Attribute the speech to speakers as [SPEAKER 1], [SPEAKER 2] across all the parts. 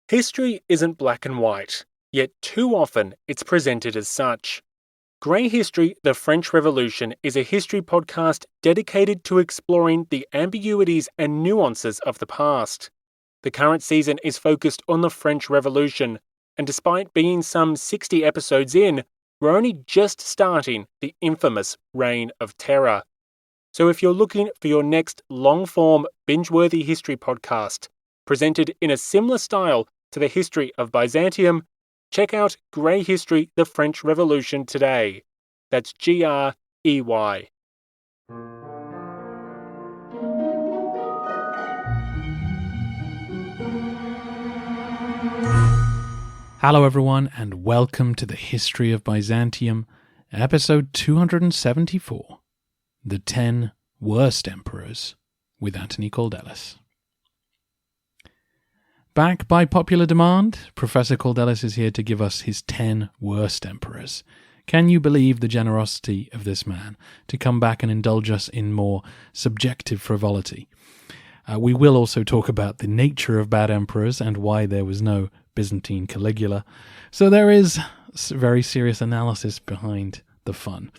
[SPEAKER 1] History isn't black and white, yet too often it's presented as such. Grey History, The French Revolution is a history podcast dedicated to exploring the ambiguities and nuances of the past. The current season is focused on the French Revolution, and despite being some 60 episodes in, we're only just starting the infamous Reign of Terror. So if you're looking for your next long-form, binge-worthy history podcast, presented in a similar style to the history of Byzantium, check out Grey History, The French Revolution today. That's Grey.
[SPEAKER 2] Hello everyone, and welcome to the History of Byzantium, episode 274, The 10 Worst Emperors, with Anthony Kaldellis. Back by popular demand, Professor Kaldellis is here to give us his 10 worst emperors. Can you believe the generosity of this man to come back and indulge us in more subjective frivolity? We will also talk about the nature of bad emperors and why there was no Byzantine Caligula. So there is very serious analysis behind the fun.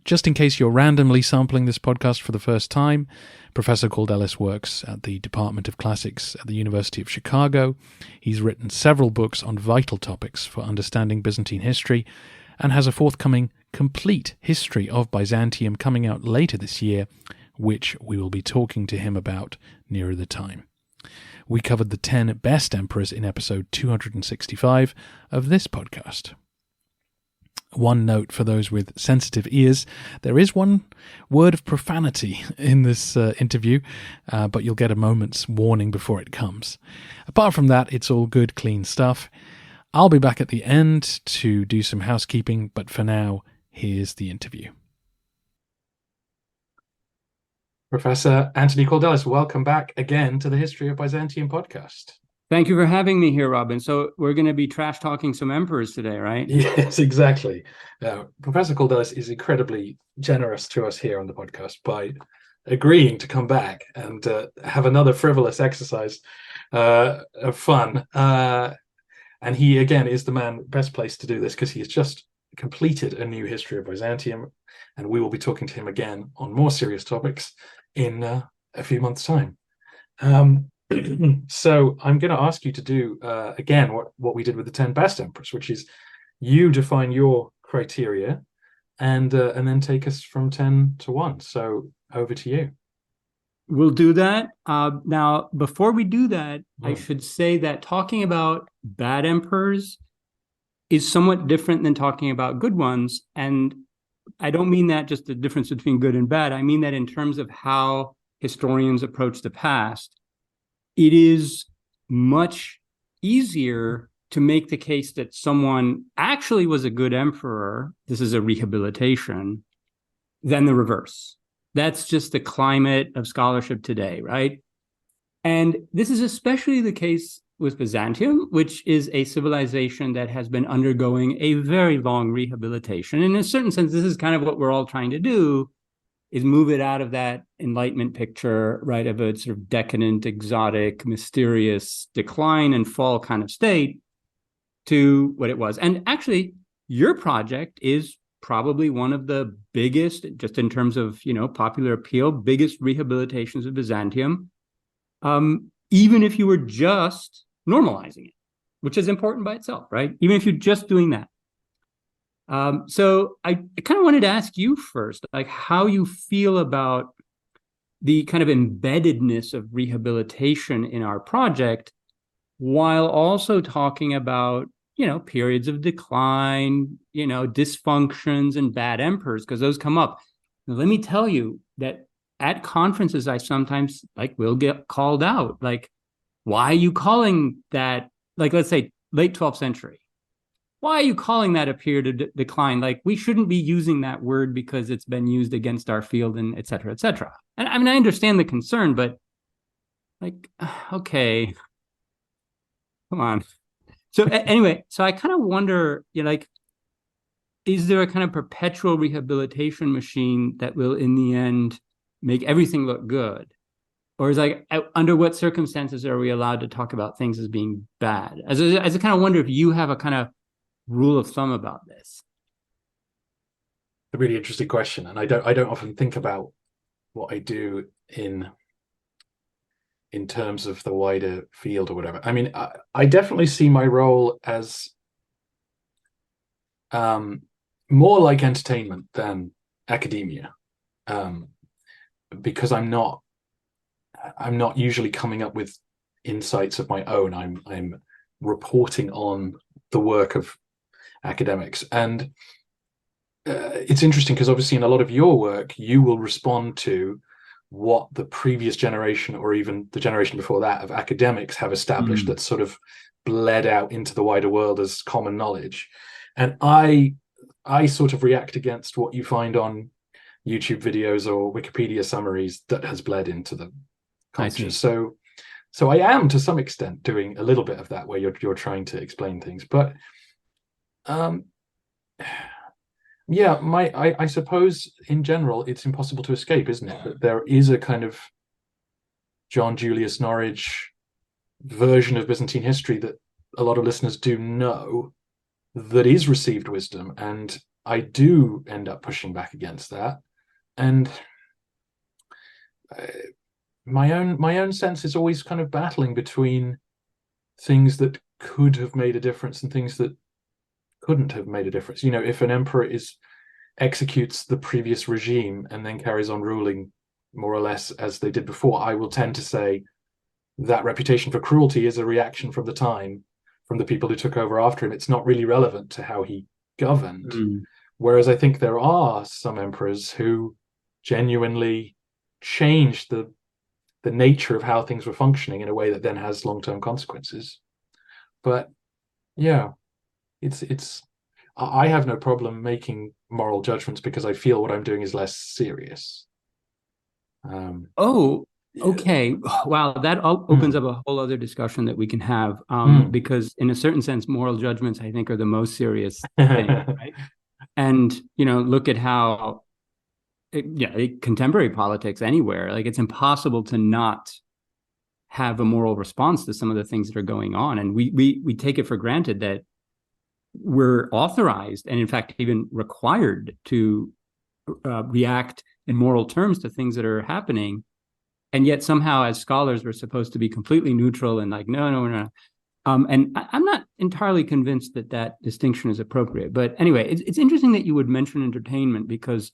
[SPEAKER 2] Just in case you're randomly sampling this podcast for the first time, Professor Kaldellis works at the Department of Classics at the University of Chicago. He's written several books on vital topics for understanding Byzantine history and has a forthcoming complete history of Byzantium coming out later this year, which we will be talking to him about nearer the time. We covered the 10 best emperors in episode 265 of this podcast. One note for those with sensitive ears, there is one word of profanity in this interview, but you'll get a moment's warning before it comes. Apart from that, it's all good, clean stuff. I'll be back at the end to do some housekeeping, but for now, here's the interview. Professor Anthony Kaldellis, welcome back again to the History of Byzantium podcast.
[SPEAKER 3] Thank you for having me here, Robin. So we're going to be trash talking some emperors today, right?
[SPEAKER 2] Yes, exactly. Professor Kaldellis is incredibly generous to us here on the podcast by agreeing to come back and have another frivolous exercise of fun. And he, again, is the man best placed to do this because he has just completed a new history of Byzantium, and we will be talking to him again on more serious topics in a few months' time. So I'm going to ask you to do, again, what we did with the 10 best emperors, which is you define your criteria and then take us from 10 to 1. So over to you.
[SPEAKER 3] We'll do that. Now, before we do that, I should say that talking about bad emperors is somewhat different than talking about good ones. And I don't mean that just the difference between good and bad. I mean that in terms of how historians approach the past, it is much easier to make the case that someone actually was a good emperor, this is a rehabilitation, than the reverse. That's just the climate of scholarship today, right? And this is especially the case with Byzantium, which is a civilization that has been undergoing a very long rehabilitation. In a certain sense, this is kind of what we're all trying to do, is move it out of that Enlightenment picture, right, of a sort of decadent, exotic, mysterious decline and fall kind of state to what it was. And actually, your project is probably one of the biggest, just in terms of, popular appeal, biggest rehabilitations of Byzantium, even if you were just normalizing it, which is important by itself, right? Even if you're just doing that. So I kind of wanted to ask you first, like how you feel about the kind of embeddedness of rehabilitation in our project, while also talking about, periods of decline, dysfunctions and bad emperors, because those come up. Now, let me tell you that at conferences, I sometimes will get called out, why are you calling that, let's say late 12th century? Why are you calling that a period of decline? We shouldn't be using that word because it's been used against our field and et cetera, et cetera. And I mean, I understand the concern, but okay, come on. So anyway, so I kind of wonder, is there a kind of perpetual rehabilitation machine that will in the end make everything look good? Or is like, under what circumstances are we allowed to talk about things as being bad? As I kind of wonder if you have a kind of rule of thumb about this.
[SPEAKER 2] A really interesting question, and I don't often think about what I do in terms of the wider field or whatever. I mean, I definitely see my role as more like entertainment than academia, because I'm not usually coming up with insights of my own. I'm reporting on the work of academics, and it's interesting because obviously in a lot of your work you will respond to what the previous generation or even the generation before that of academics have established that sort of bled out into the wider world as common knowledge. And I sort of react against what you find on YouTube videos or Wikipedia summaries that has bled into the culture. So I am to some extent doing a little bit of that where you're trying to explain things. But yeah, I suppose in general it's impossible to escape, isn't it? That there is a kind of John Julius Norwich version of Byzantine history that a lot of listeners do know that is received wisdom, and I do end up pushing back against that. And my own sense is always kind of battling between things that could have made a difference and things that couldn't have made a difference. You know, if an emperor executes the previous regime and then carries on ruling more or less as they did before, I will tend to say that reputation for cruelty is a reaction from the time, from the people who took over after him. It's not really relevant to how he governed. Whereas I think there are some emperors who genuinely changed the nature of how things were functioning in a way that then has long-term consequences. But yeah, it's I have no problem making moral judgments because I feel what I'm doing is less serious.
[SPEAKER 3] Okay. Wow, that opens up a whole other discussion that we can have, because in a certain sense, moral judgments, I think, are the most serious thing, right? And, look at how, contemporary politics anywhere, like it's impossible to not have a moral response to some of the things that are going on. And we take it for granted that we're authorized and in fact even required to react in moral terms to things that are happening. And yet somehow as scholars, we're supposed to be completely neutral and like, no. And I'm not entirely convinced that distinction is appropriate. But anyway, it's interesting that you would mention entertainment, because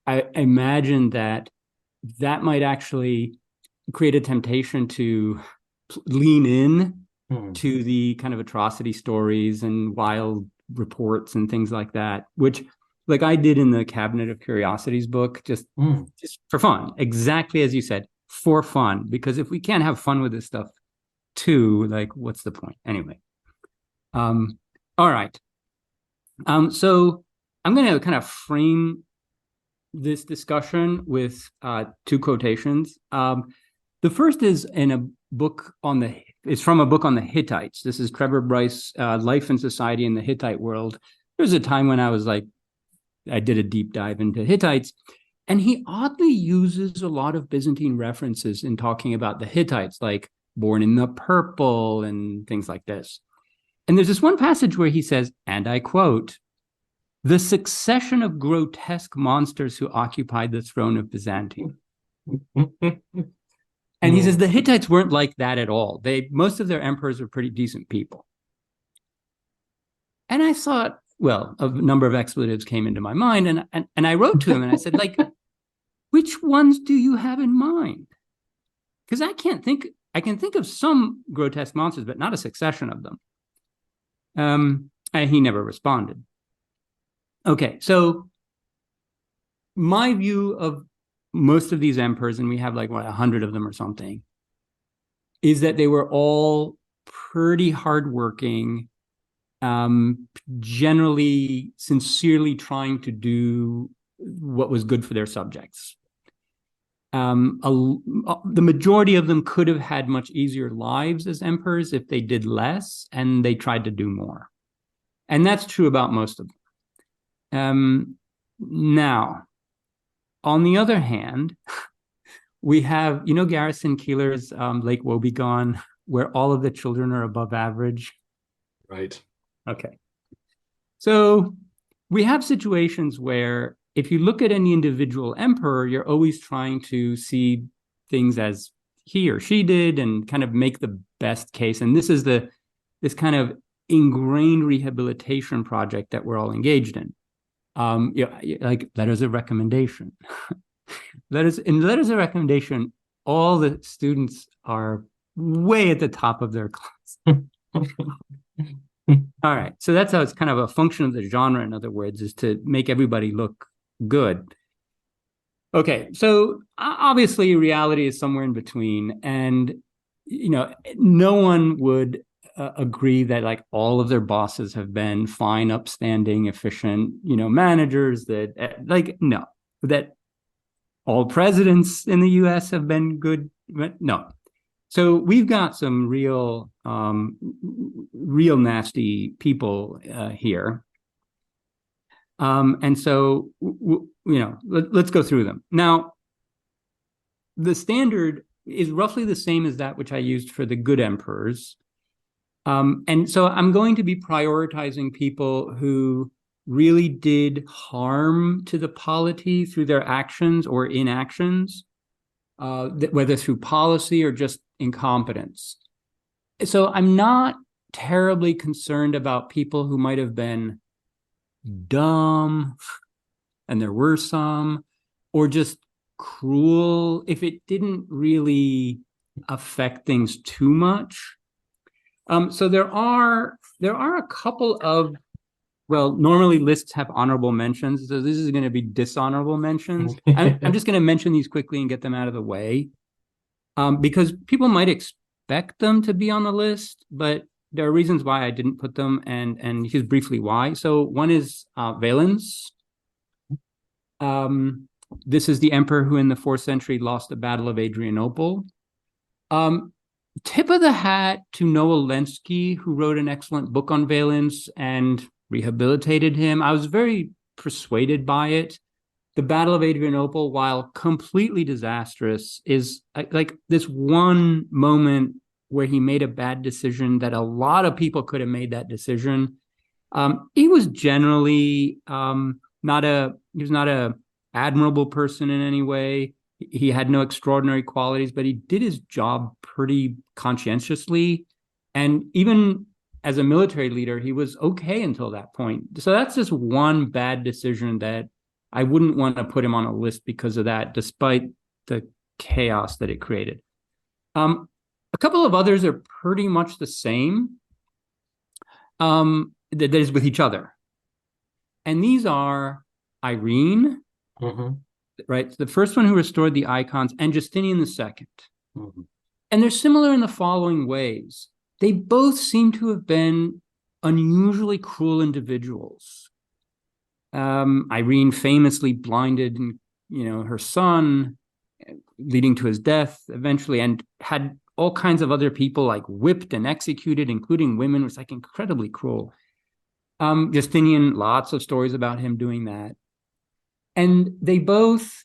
[SPEAKER 3] I imagine that might actually create a temptation to lean in to the kind of atrocity stories and wild reports and things like that, which like I did in the Cabinet of Curiosities book, just for fun, exactly as you said, for fun, because if we can't have fun with this stuff too, like what's the point anyway? All right. So I'm going to kind of frame this discussion with two quotations. The first is in a book it's from a book on the Hittites. This is Trevor Bryce, Life and Society in the Hittite World. There was a time when I did a deep dive into Hittites, and he oddly uses a lot of Byzantine references in talking about the Hittites, like born in the purple and things like this. And there's this one passage where he says, and I quote, "The succession of grotesque monsters who occupied the throne of Byzantium." And he says the Hittites weren't like that at all. Most of their emperors were pretty decent people. And I thought, well, a number of expletives came into my mind, and I wrote to him and I said, like, which ones do you have in mind? Because I can think of some grotesque monsters, but not a succession of them. And he never responded. Okay, so my view of most of these emperors, and we have like 100 of them or something, is that they were all pretty hardworking, generally sincerely trying to do what was good for their subjects. The majority of them could have had much easier lives as emperors if they did less and they tried to do more. And that's true about most of them. Now, on the other hand, We have, Garrison Keillor's Lake Wobegon, where all of the children are above average.
[SPEAKER 2] Right.
[SPEAKER 3] Okay. So we have situations where if you look at any individual emperor, you're always trying to see things as he or she did and kind of make the best case. And this is this kind of ingrained rehabilitation project that we're all engaged in. Like letters of recommendation. Letters of recommendation, all the students are way at the top of their class. All right. So that's how it's kind of a function of the genre, in other words, is to make everybody look good. Okay. So obviously reality is somewhere in between. And, no one would agree that like all of their bosses have been fine, upstanding, efficient, managers that no, that all presidents in the US have been good. No. So we've got some real nasty people here. And so, let's go through them. Now, the standard is roughly the same as that which I used for the good emperors. And so I'm going to be prioritizing people who really did harm to the polity through their actions or inactions, whether through policy or just incompetence. So I'm not terribly concerned about people who might have been dumb, and there were some, or just cruel if it didn't really affect things too much. So there are a couple of, well, normally lists have honorable mentions, so this is going to be dishonorable mentions. I'm just going to mention these quickly and get them out of the way, because people might expect them to be on the list, but there are reasons why I didn't put them, and here's briefly why. So one is Valens. This is the emperor who in the 4th century lost the Battle of Adrianople. Tip of the hat to Noah Lenski, who wrote an excellent book on Valens and rehabilitated him. I was very persuaded by it. The Battle of Adrianople, while completely disastrous, is like this one moment where he made a bad decision that a lot of people could have made that decision. He was generally not a admirable person in any way. He had no extraordinary qualities, but he did his job pretty conscientiously. And even as a military leader, he was okay until that point. So that's just one bad decision that I wouldn't want to put him on a list because of that, despite the chaos that it created. A couple of others are pretty much the same. That is with each other. And these are Irene, right? The first one who restored the icons, and Justinian II. And they're similar in the following ways. They both seem to have been unusually cruel individuals. Irene famously blinded, her son, leading to his death eventually, and had all kinds of other people like whipped and executed, including women, which is like incredibly cruel. Justinian, lots of stories about him doing that. And they both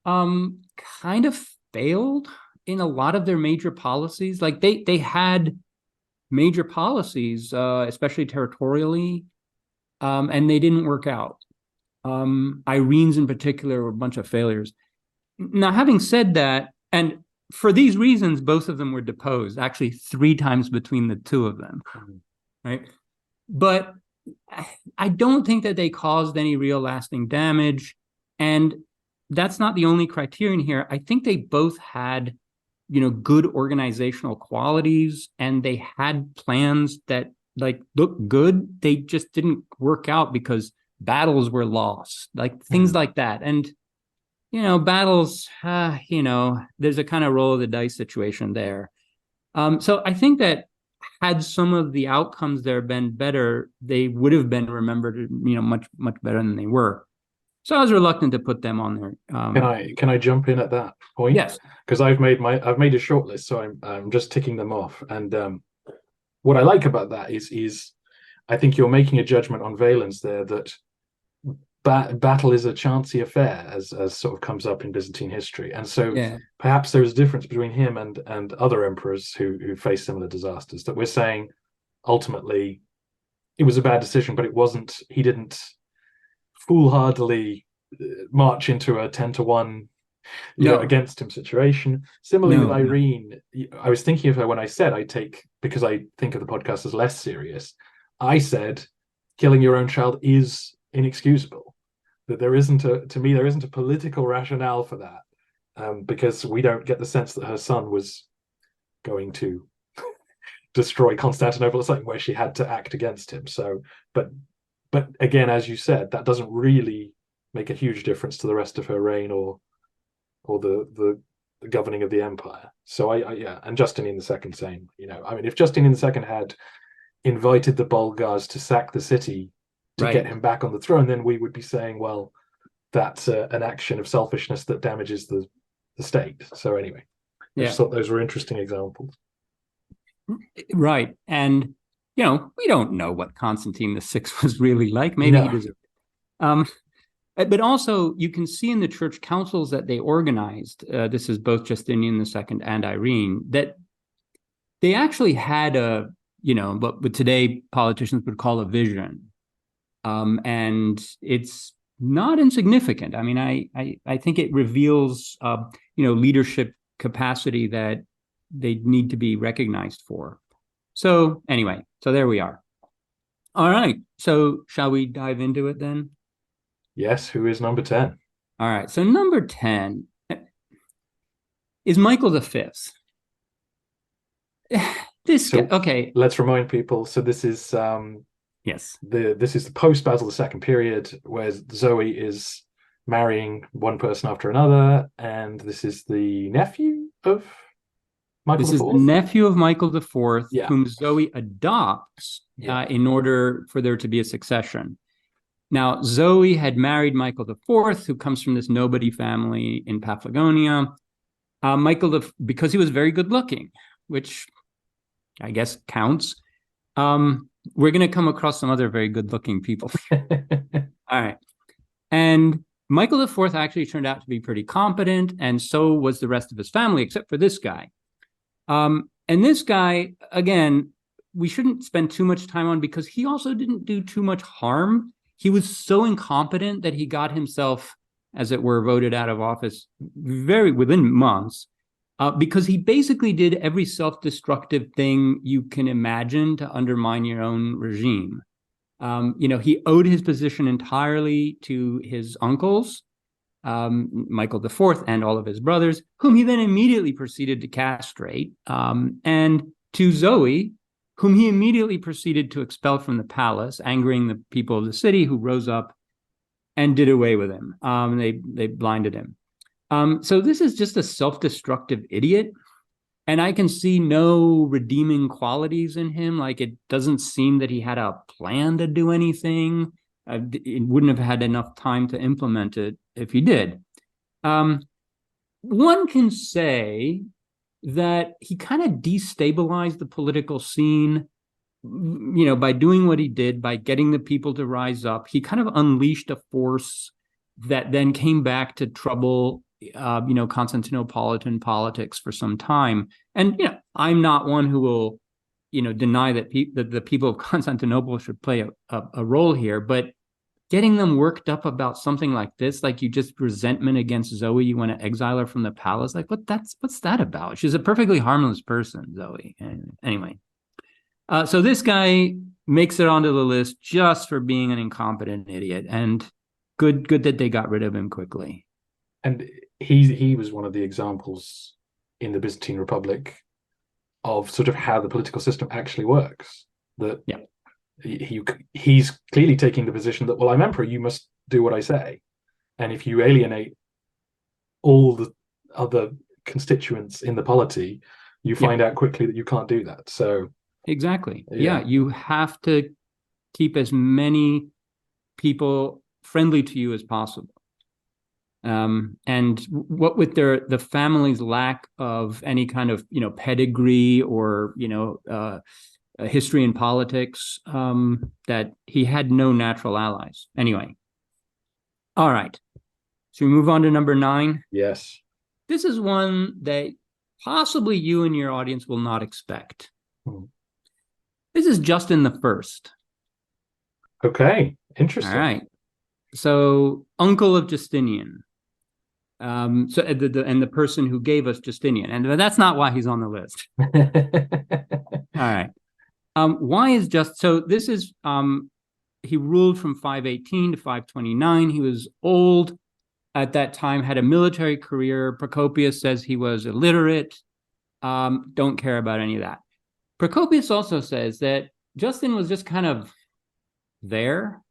[SPEAKER 3] kind of failed in a lot of their major policies. Like they had major policies, especially territorially, and they didn't work out. Irene's in particular were a bunch of failures. Now, having said that, and for these reasons, both of them were deposed, actually 3 times between the two of them, right? But I don't think that they caused any real lasting damage. And that's not the only criterion here. I think they both had, good organizational qualities, and they had plans that looked good. They just didn't work out because battles were lost, like things like that. And, battles, there's a kind of roll of the dice situation there. So I think that had some of the outcomes there been better, they would have been remembered, much, much better than they were. So I was reluctant to put them on there.
[SPEAKER 2] Can I jump in at that point?
[SPEAKER 3] Yes,
[SPEAKER 2] because I've made a short list, so I'm just ticking them off. And what I like about that is I think you're making a judgment on Valens there that battle is a chancy affair, as sort of comes up in Byzantine history, and so
[SPEAKER 3] Yeah.
[SPEAKER 2] perhaps there is a difference between him and other emperors who face similar disasters. That we're saying ultimately it was a bad decision, but it wasn't. He didn't foolhardily march into a 10-1
[SPEAKER 3] No,
[SPEAKER 2] against him situation. Similarly with
[SPEAKER 3] no, no.
[SPEAKER 2] Irene, I was thinking of her when I said because I think of the podcast as less serious. I said killing your own child is inexcusable. That there isn't to me, there isn't a political rationale for that, because we don't get the sense that her son was going to destroy Constantinople or something where she had to act against him. So, but again, as you said, that doesn't really make a huge difference to the rest of her reign or the governing of the empire. So yeah, and Justinian II saying, I mean, if Justinian II had invited the Bulgars to sack the city to get
[SPEAKER 3] Right.
[SPEAKER 2] him back on the throne, then we would be saying, well, that's an action of selfishness that damages the state. So anyway, I just
[SPEAKER 3] Yeah.
[SPEAKER 2] thought those were interesting examples.
[SPEAKER 3] Right. And, we don't know what Constantine VI was really like. Maybe he
[SPEAKER 2] No.
[SPEAKER 3] deserved it. But also, you can see in the church councils that they organized, this is both Justinian II and Irene, that they actually had what today politicians would call a vision. And it's not insignificant. I mean, I think it reveals, leadership capacity that they need to be recognized for. So anyway, so there we are. All right. So shall we dive into it then?
[SPEAKER 2] Yes, who is number 10?
[SPEAKER 3] All right. So number 10 is Michael V. This guy,
[SPEAKER 2] So
[SPEAKER 3] okay.
[SPEAKER 2] let's remind people. So
[SPEAKER 3] Yes.
[SPEAKER 2] this is the post Basil II period where Zoe is marrying one person after another, and this is the nephew of Michael
[SPEAKER 3] This is the
[SPEAKER 2] IV.
[SPEAKER 3] nephew of Michael IV,
[SPEAKER 2] Yeah.
[SPEAKER 3] whom Zoe adopts
[SPEAKER 2] Yeah.
[SPEAKER 3] in order for there to be a succession. Now, Zoe had married Michael IV, who comes from this nobody family in Paphlagonia. Because he was very good looking, which I guess counts. We're going to come across some other very good looking people. All right. And Michael IV actually turned out to be pretty competent, and so was the rest of his family, except for this guy. And this guy, again, we shouldn't spend too much time on because he also didn't do too much harm. He was so incompetent that he got himself, as it were, voted out of office within months, because he basically did every self-destructive thing you can imagine to undermine your own regime. He owed his position entirely to his uncles, Michael IV and all of his brothers, whom he then immediately proceeded to castrate, and to Zoe, whom he immediately proceeded to expel from the palace, angering the people of the city, who rose up and did away with him. They blinded him. So this is just a self-destructive idiot, and I can see no redeeming qualities in him. Like, it doesn't seem that he had a plan to do anything. It wouldn't have had enough time to implement it if he did. One can say that he kind of destabilized the political scene, by doing what he did, by getting the people to rise up. He kind of unleashed a force that then came back to trouble, Constantinopolitan politics for some time. And, I'm not one who will, deny that the people of Constantinople should play a role here, but getting them worked up about something like this, like you just resentment against Zoe, you want to exile her from the palace, like what's that about? She's a perfectly harmless person, Zoe. Anyway, so this guy makes it onto the list just for being an incompetent idiot, and good that they got rid of him quickly.
[SPEAKER 2] And he was one of the examples in the Byzantine Republic of sort of how the political system actually works. That
[SPEAKER 3] yeah.
[SPEAKER 2] He's clearly taking the position that, well, I'm emperor, you must do what I say. And if you alienate all the other constituents in the polity, you find out quickly that you can't do that. So
[SPEAKER 3] exactly. Yeah, you have to keep as many people friendly to you as possible. And what with the family's lack of any kind of pedigree or history and politics, that he had no natural allies. Anyway, All right. Should we move on to number 9?
[SPEAKER 2] Yes.
[SPEAKER 3] This is one that possibly you and your audience will not expect. This is Justin the First.
[SPEAKER 2] Okay, interesting.
[SPEAKER 3] All right. So, uncle of Justinian. And the person who gave us Justinian, and that's not why he's on the list. All right. Why is so? This is he ruled from 518 to 529. He was old at that time, had a military career. Procopius says he was illiterate. Don't care about any of that. Procopius also says that Justin was just kind of there.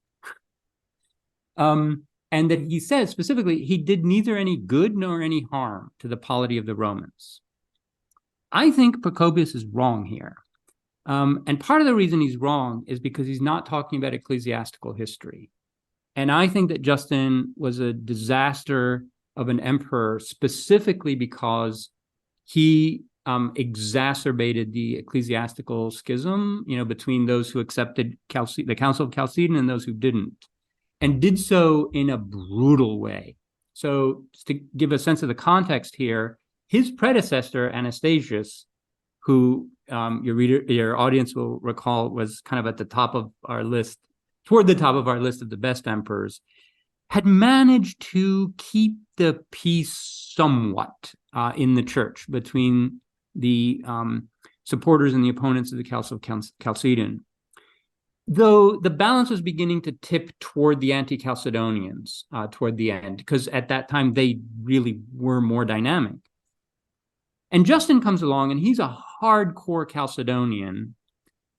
[SPEAKER 3] And that he says specifically, he did neither any good nor any harm to the polity of the Romans. I think Procopius is wrong here. And part of the reason he's wrong is because he's not talking about ecclesiastical history. And I think that Justin was a disaster of an emperor specifically because he exacerbated the ecclesiastical schism, between those who accepted the Council of Chalcedon and those who didn't, and did so in a brutal way. So to give a sense of the context here, his predecessor, Anastasius, who your audience will recall was kind of at the top of our list, toward the top of our list of the best emperors, had managed to keep the peace somewhat in the church between the supporters and the opponents of the Council of Chalcedon. Though the balance was beginning to tip toward the anti-Chalcedonians toward the end, because at that time they really were more dynamic. And Justin comes along and he's a hardcore Chalcedonian.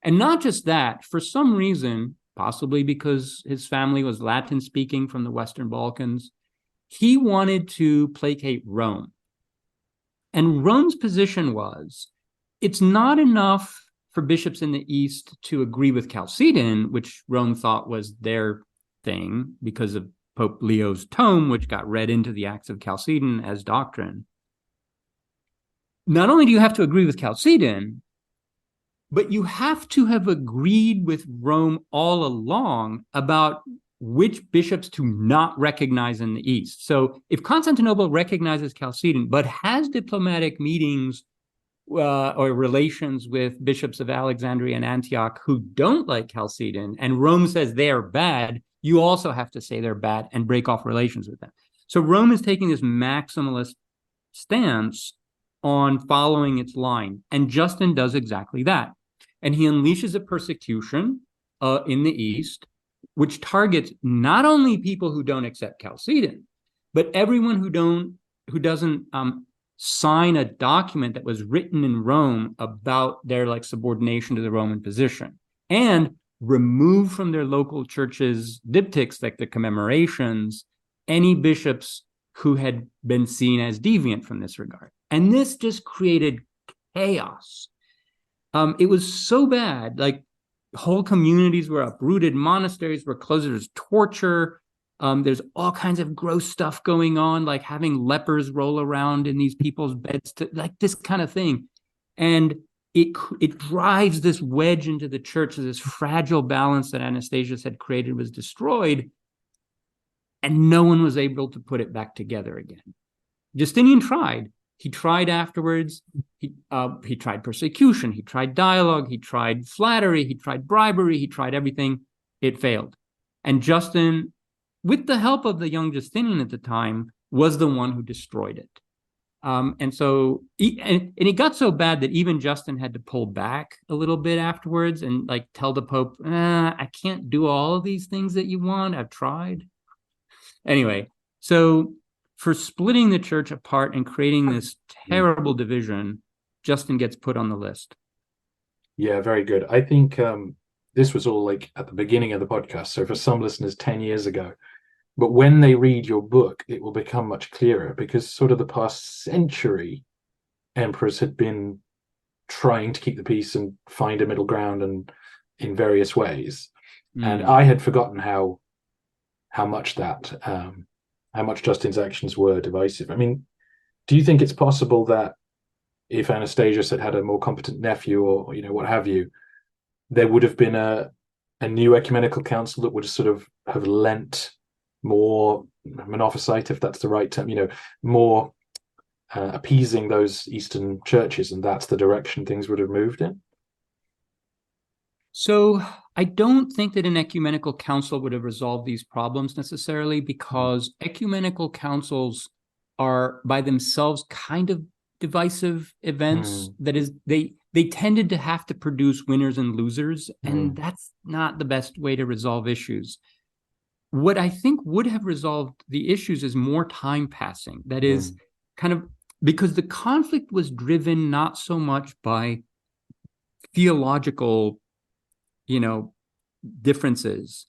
[SPEAKER 3] And not just that, for some reason, possibly because his family was Latin speaking from the Western Balkans, he wanted to placate Rome. And Rome's position was, it's not enough for bishops in the East to agree with Chalcedon, which Rome thought was their thing because of Pope Leo's tome, which got read into the Acts of Chalcedon as doctrine. Not only do you have to agree with Chalcedon, but you have to have agreed with Rome all along about which bishops to not recognize in the East. So if Constantinople recognizes Chalcedon, but has diplomatic meetings or relations with bishops of Alexandria and Antioch who don't like Chalcedon, and Rome says they are bad, you also have to say they're bad and break off relations with them. So Rome is taking this maximalist stance on following its line, and Justin does exactly that. And he unleashes a persecution in the East, which targets not only people who don't accept Chalcedon, but everyone who doesn't sign a document that was written in Rome about their subordination to the Roman position, and remove from their local churches diptychs, like the commemorations, any bishops who had been seen as deviant from this regard. And this just created chaos. It was so bad, whole communities were uprooted, monasteries were closed, there's torture. There's all kinds of gross stuff going on, like having lepers roll around in these people's beds, this kind of thing. And it drives this wedge into the church. This fragile balance that Anastasius had created was destroyed, and no one was able to put it back together again. Justinian tried. He tried afterwards. He tried persecution. He tried dialogue. He tried flattery. He tried bribery. He tried everything. It failed. And Justin, with the help of the young Justinian at the time, was the one who destroyed it. And so it got so bad that even Justin had to pull back a little bit afterwards and tell the Pope, I can't do all of these things that you want. I've tried. Anyway, so for splitting the church apart and creating this terrible division, Justin gets put on the list.
[SPEAKER 2] Yeah, very good. I think this was all at the beginning of the podcast. So for some listeners, 10 years ago. But when they read your book, it will become much clearer, because sort of the past century, emperors had been trying to keep the peace and find a middle ground, and in various ways. And I had forgotten how much Justin's actions were divisive. I mean, do you think it's possible that if Anastasius had a more competent nephew, or what have you, there would have been a new ecumenical council that would sort of have lent more
[SPEAKER 4] monophysite, if that's the right term, more appeasing those Eastern churches, and that's the direction things would have moved in?
[SPEAKER 3] So I don't think that an ecumenical council would have resolved these problems necessarily, because ecumenical councils are by themselves kind of divisive events. That is, they tended to have to produce winners and losers, and that's not the best way to resolve issues. What I think would have resolved the issues is more time passing. That is, kind of, because the conflict was driven not so much by theological differences.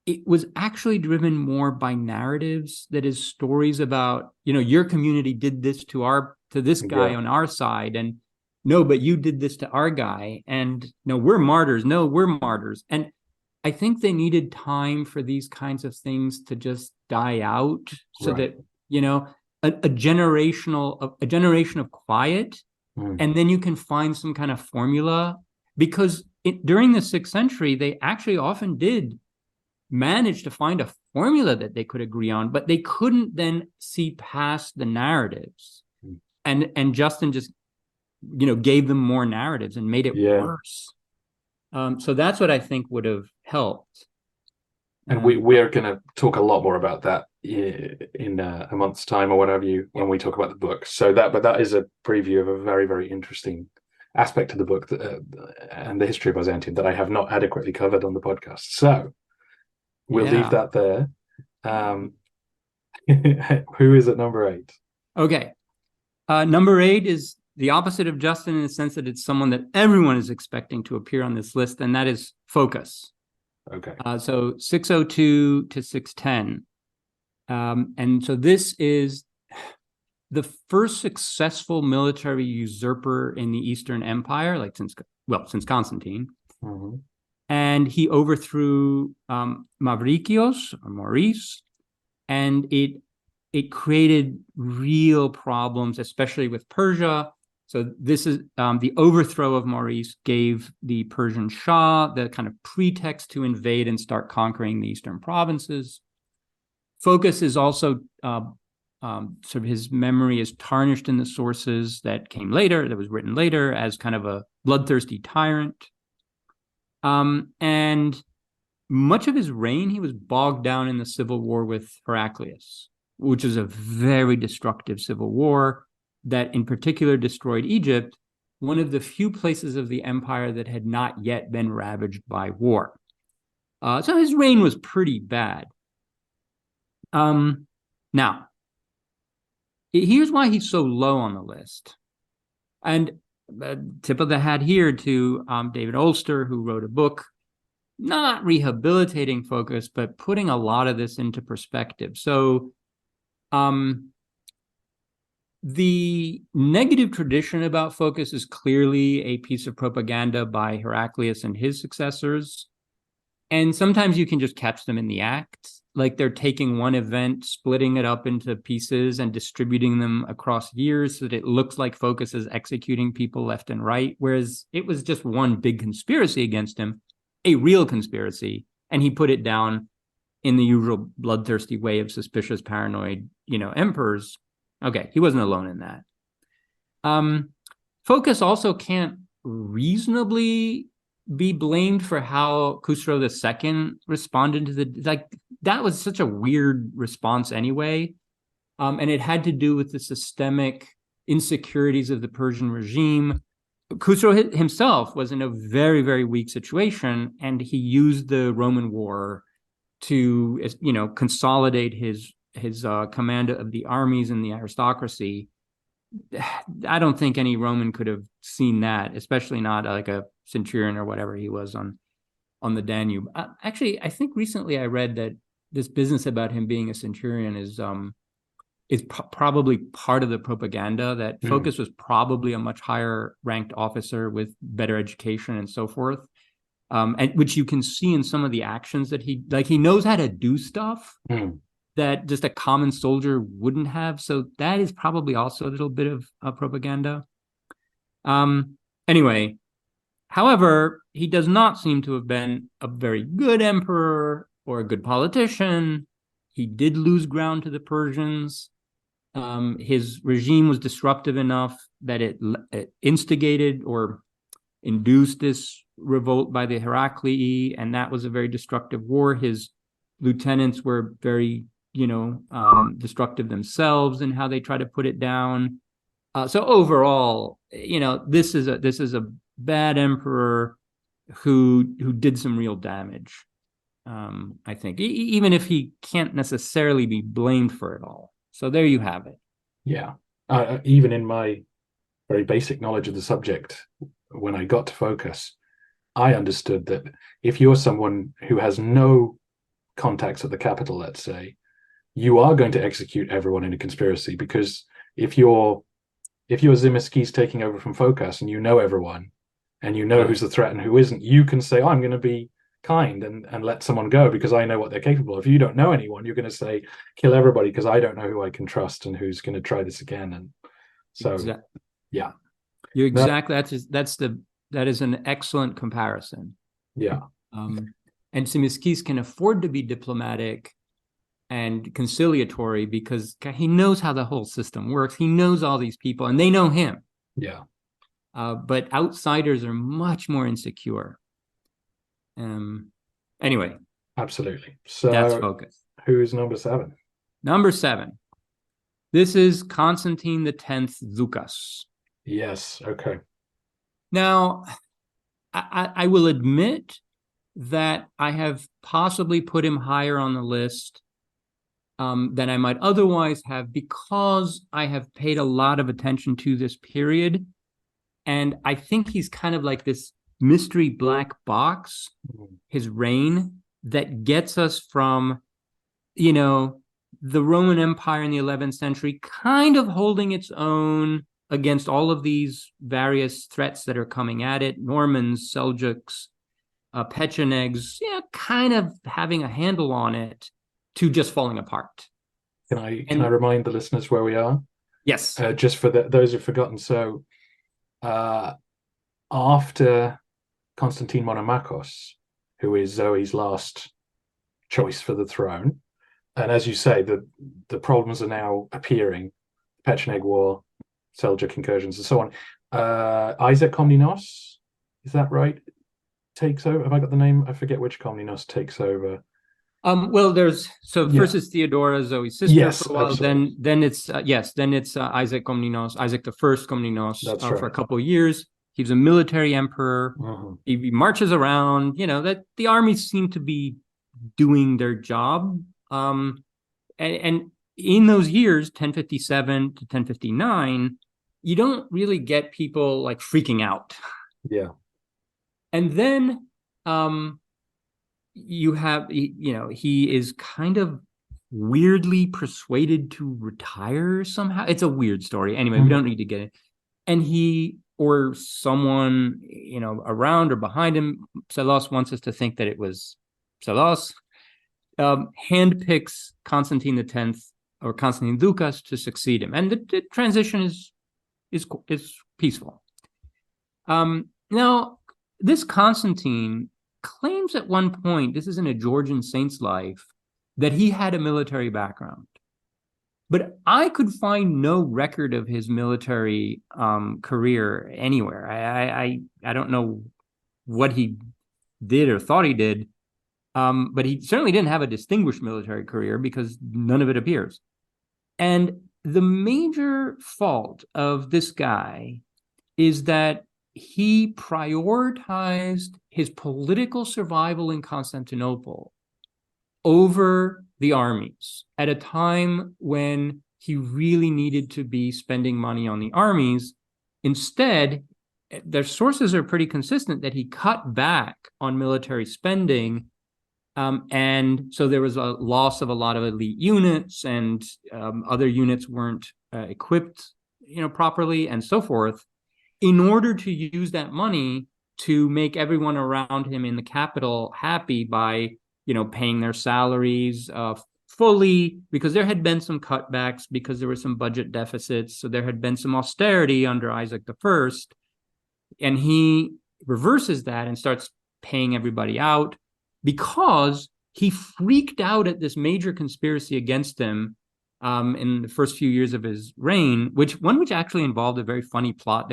[SPEAKER 3] It was actually driven more by narratives, that is, stories about, your community did this to this guy on our side, and no, but you did this to our guy, and no, we're martyrs. No, we're martyrs. And I think they needed time for these kinds of things to just die out, so that, a generation of quiet, and then you can find some kind of formula. Because during the 6th century, they actually often did manage to find a formula that they could agree on, but they couldn't then see past the narratives. And Justin just, gave them more narratives and made it worse. So that's what I think would have helped.
[SPEAKER 4] And we are going to talk a lot more about that in a month's time or whatever when we talk about the book. But that is a preview of a very, very interesting aspect of the book and the history of Byzantium that I have not adequately covered on the podcast. So we'll leave that there. Who is at number 8?
[SPEAKER 3] Okay. Number 8 is the opposite of Justin, in the sense that it's someone that everyone is expecting to appear on this list, and that is Phocas.
[SPEAKER 4] Okay.
[SPEAKER 3] So 602 to 610. And so this is the first successful military usurper in the Eastern Empire, since Constantine. And he overthrew Mauricios, or Maurice, and it created real problems, especially with Persia. So this is the overthrow of Maurice gave the Persian Shah the kind of pretext to invade and start conquering the eastern provinces. Phocas is also sort of, his memory is tarnished in the sources that was written later, as kind of a bloodthirsty tyrant. And much of his reign, he was bogged down in the civil war with Heraclius, which is a very destructive civil war that in particular destroyed Egypt, one of the few places of the empire that had not yet been ravaged by war. So his reign was pretty bad. Now, here's why he's so low on the list. And tip of the hat here to David Olster, who wrote a book, not rehabilitating Phocas, but putting a lot of this into perspective. So the negative tradition about Phocas is clearly a piece of propaganda by Heraclius and his successors. And sometimes you can just catch them in the act. Like they're taking one event, splitting it up into pieces and distributing them across years so that it looks like Phocas is executing people left and right, whereas it was just one big conspiracy against him, a real conspiracy, and he put it down in the usual bloodthirsty way of suspicious, paranoid, emperors. Okay, he wasn't alone in that. Phocas also can't reasonably be blamed for how Khusro II responded to that was such a weird response anyway. And it had to do with the systemic insecurities of the Persian regime. Khusro himself was in a very, very weak situation, and he used the Roman war to, consolidate his command of the armies and the aristocracy. I don't think any Roman could have seen that, especially not like a centurion or whatever he was on the Danube. Actually, I think recently I read that this business about him being a centurion is probably part of the propaganda, that Phocas was probably a much higher ranked officer with better education and so forth, and which you can see in some of the actions that he knows how to do stuff that just a common soldier wouldn't have. So that is probably also a little bit of propaganda. Anyway, however, he does not seem to have been a very good emperor or a good politician. He did lose ground to the Persians. His regime was disruptive enough that it instigated or induced this revolt by the Heraclii, and that was a very destructive war. His lieutenants were very, destructive themselves in how they try to put it down. So overall, this is a bad emperor who did some real damage. I think, even if he can't necessarily be blamed for it all. So there you have it.
[SPEAKER 4] Yeah. Even in my very basic knowledge of the subject, when I got to Focus, I understood that if you're someone who has no contacts at the capital, let's say, you are going to execute everyone in a conspiracy, because if you're Zemeckis taking over from Focus and you know everyone and you know who's the threat and who isn't, you can say, I'm going to be kind and let someone go because I know what they're capable of. If you don't know anyone, you're going to say, kill everybody because I don't know who I can trust and who's going to try this again. And so, yeah.
[SPEAKER 3] You're exactly, that is an excellent comparison.
[SPEAKER 4] Yeah.
[SPEAKER 3] And Zemeckis can afford to be diplomatic and conciliatory because he knows how the whole system works. He knows all these people and they know him.
[SPEAKER 4] Yeah.
[SPEAKER 3] But outsiders are much more insecure. Anyway.
[SPEAKER 4] Absolutely. So
[SPEAKER 3] that's Focus.
[SPEAKER 4] Who's number 7?
[SPEAKER 3] Number 7. This is Constantine X Zukas.
[SPEAKER 4] Yes. Okay.
[SPEAKER 3] Now, I will admit that I have possibly put him higher on the list than I might otherwise have, because I have paid a lot of attention to this period. And I think he's kind of like this mystery black box, his reign, that gets us from, the Roman Empire in the 11th century kind of holding its own against all of these various threats that are coming at it, Normans, Seljuks, Pechenegs, kind of having a handle on it, to just falling apart.
[SPEAKER 4] Can I remind the listeners where we are?
[SPEAKER 3] Yes.
[SPEAKER 4] Just for those who've forgotten. So after Constantine Monomachos, who is Zoe's last choice for the throne, and as you say, the problems are now appearing, Pecheneg War, Seljuk incursions, and so on. Isaac Komnenos, is that right? Takes over. Have I got the name? I forget which Komnenos takes over.
[SPEAKER 3] Well, first it's Theodora, Zoe's sister,
[SPEAKER 4] yes,
[SPEAKER 3] for a while.
[SPEAKER 4] Absolutely.
[SPEAKER 3] Then it's Isaac Komnenos, Isaac the First Komnenos,
[SPEAKER 4] That's right.
[SPEAKER 3] for a couple of years. He was a military emperor.
[SPEAKER 4] Mm-hmm.
[SPEAKER 3] He marches around. That the armies seem to be doing their job. And in those years, 1057 to 1059, you don't really get people like freaking out.
[SPEAKER 4] Yeah.
[SPEAKER 3] And then you have, he is kind of weirdly persuaded to retire somehow. It's a weird story. Anyway, we don't need to get it. And he, or someone, around or behind him, Psellos wants us to think that it was Psellos, handpicks Constantine X or Constantine Ducas to succeed him. And the transition is peaceful. Now, this Constantine claims at one point, this is in a Georgian saint's life, that he had a military background. But I could find no record of his military career anywhere. I don't know what he did or thought he did, but he certainly didn't have a distinguished military career because none of it appears. And the major fault of this guy is that he prioritized his political survival in Constantinople over the armies at a time when he really needed to be spending money on the armies. Instead, their sources are pretty consistent that he cut back on military spending. And so there was a loss of a lot of elite units, and other units weren't equipped, properly, and so forth, in order to use that money to make everyone around him in the capital happy by, paying their salaries fully, because there had been some cutbacks, because there were some budget deficits. So there had been some austerity under Isaac I. And he reverses that and starts paying everybody out, because he freaked out at this major conspiracy against him in the first few years of his reign, which actually involved a very funny plot.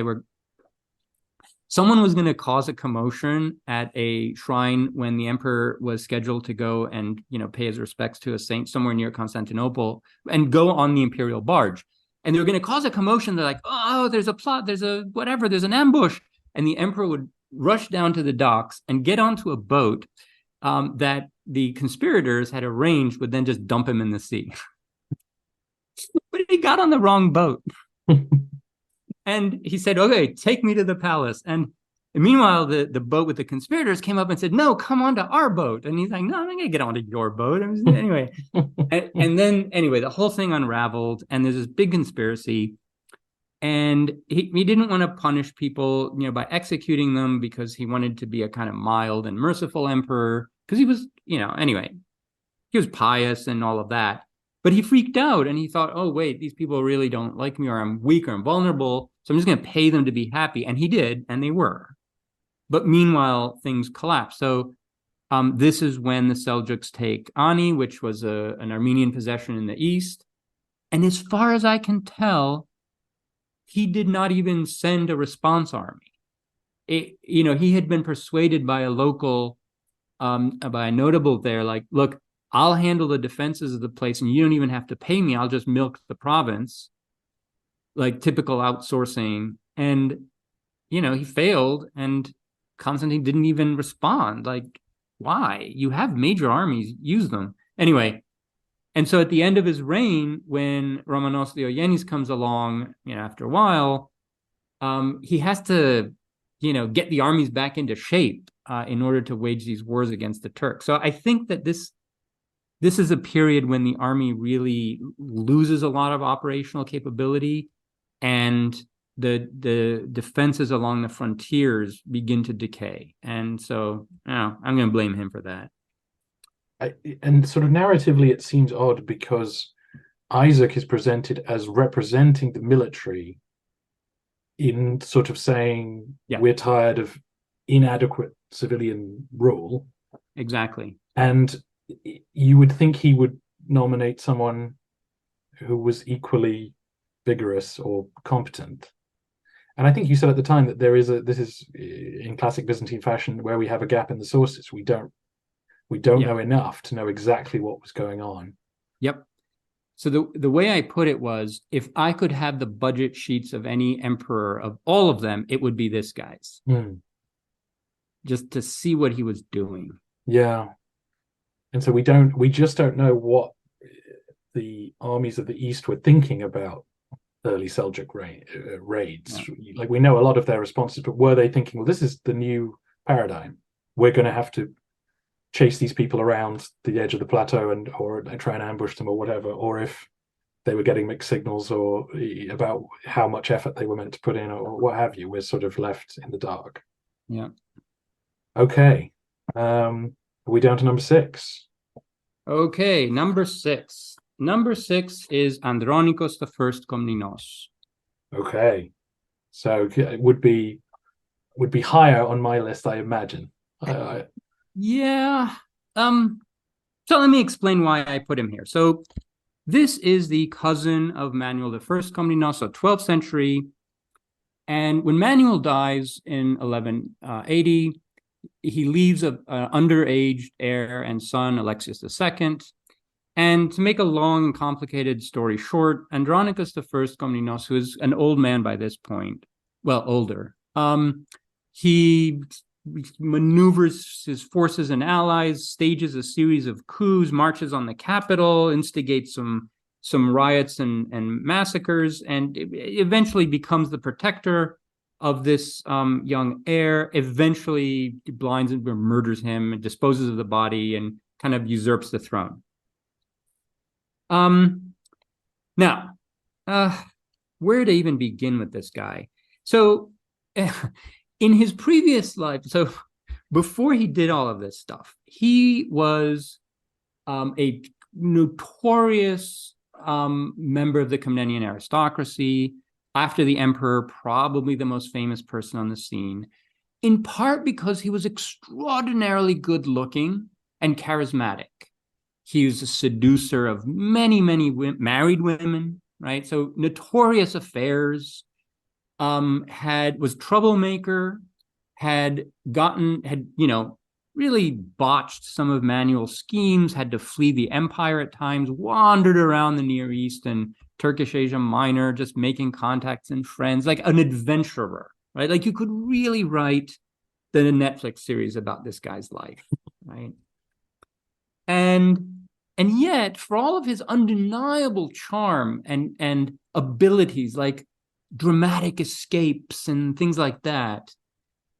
[SPEAKER 3] Someone was going to cause a commotion at a shrine when the emperor was scheduled to go and, pay his respects to a saint somewhere near Constantinople and go on the imperial barge. And they were going to cause a commotion. They're like, oh, there's a plot, there's an ambush. And the emperor would rush down to the docks and get onto a boat that the conspirators had arranged would then just dump him in the sea. But he got on the wrong boat. And he said, okay, take me to the palace. And meanwhile, the boat with the conspirators came up and said, no, come onto our boat. And he's like, no, I'm not going to get onto your boat. Anyway. and then, the whole thing unraveled. And there's this big conspiracy. And he didn't want to punish people, by executing them, because he wanted to be a kind of mild and merciful emperor. Because he was, he was pious and all of that. But he freaked out and he thought, oh, wait, these people really don't like me, or I'm weak or I'm vulnerable. So I'm just going to pay them to be happy. And he did, and they were. But meanwhile, things collapsed. So this is when the Seljuks take Ani, which was an Armenian possession in the east. And as far as I can tell, he did not even send a response army. He had been persuaded by a local, by a notable there, like, look, I'll handle the defenses of the place and you don't even have to pay me. I'll just milk the province, like typical outsourcing. And, he failed, and Constantine didn't even respond. Like, why? You have major armies, use them. Anyway, and so at the end of his reign, when Romanos Diogenes comes along, after a while, he has to, get the armies back into shape in order to wage these wars against the Turks. So I think that this is a period when the army really loses a lot of operational capability, and the defenses along the frontiers begin to decay. And so I'm going to blame him for that.
[SPEAKER 4] And sort of narratively, it seems odd because Isaac is presented as representing the military in sort of saying, we're tired of inadequate civilian rule.
[SPEAKER 3] Exactly.
[SPEAKER 4] And you would think he would nominate someone who was equally vigorous or competent. And I think you said at the time that this is in classic Byzantine fashion, where we have a gap in the sources. We don't know enough to know exactly what was going on.
[SPEAKER 3] Yep. So the way I put it was, if I could have the budget sheets of any emperor, of all of them, it would be this guy's. Just to see what he was doing.
[SPEAKER 4] Yeah. And so we just don't know what the armies of the East were thinking about early Seljuk raids. Yeah. Like, we know a lot of their responses, but were they thinking, well, this is the new paradigm. We're going to have to chase these people around the edge of the plateau or try and ambush them or whatever, or if they were getting mixed signals or about how much effort they were meant to put in or what have you. We're sort of left in the dark.
[SPEAKER 3] Yeah.
[SPEAKER 4] Okay. Are we down to number 6?
[SPEAKER 3] Okay, number 6. Number 6 is Andronikos I Komnenos.
[SPEAKER 4] Okay. So it would be higher on my list, I imagine.
[SPEAKER 3] Yeah. So let me explain why I put him here. So this is the cousin of Manuel I Komnenos, so 12th century. And when Manuel dies in 1180, he leaves an underage heir and son, Alexius II. And to make a long and complicated story short, Andronikos I Komnenos, who is an old man by this point, well, older, he maneuvers his forces and allies, stages a series of coups, marches on the capital, instigates some riots and massacres, and eventually becomes the protector of this young heir, eventually blinds and murders him, and disposes of the body, and kind of usurps the throne. Now, where to even begin with this guy? So in his previous life, so before he did all of this stuff, he was a notorious member of the Komnenian aristocracy. After the emperor, probably the most famous person on the scene, in part because he was extraordinarily good looking. and charismatic. He was a seducer of many, many married women, right? So notorious affairs, was troublemaker, had really botched some of Manuel's schemes, had to flee the empire at times, wandered around the Near East and Turkish Asia Minor, just making contacts and friends, like an adventurer, right? Like you could really write the Netflix series about this guy's life, right? And yet, for all of his undeniable charm and abilities, like dramatic escapes and things like that,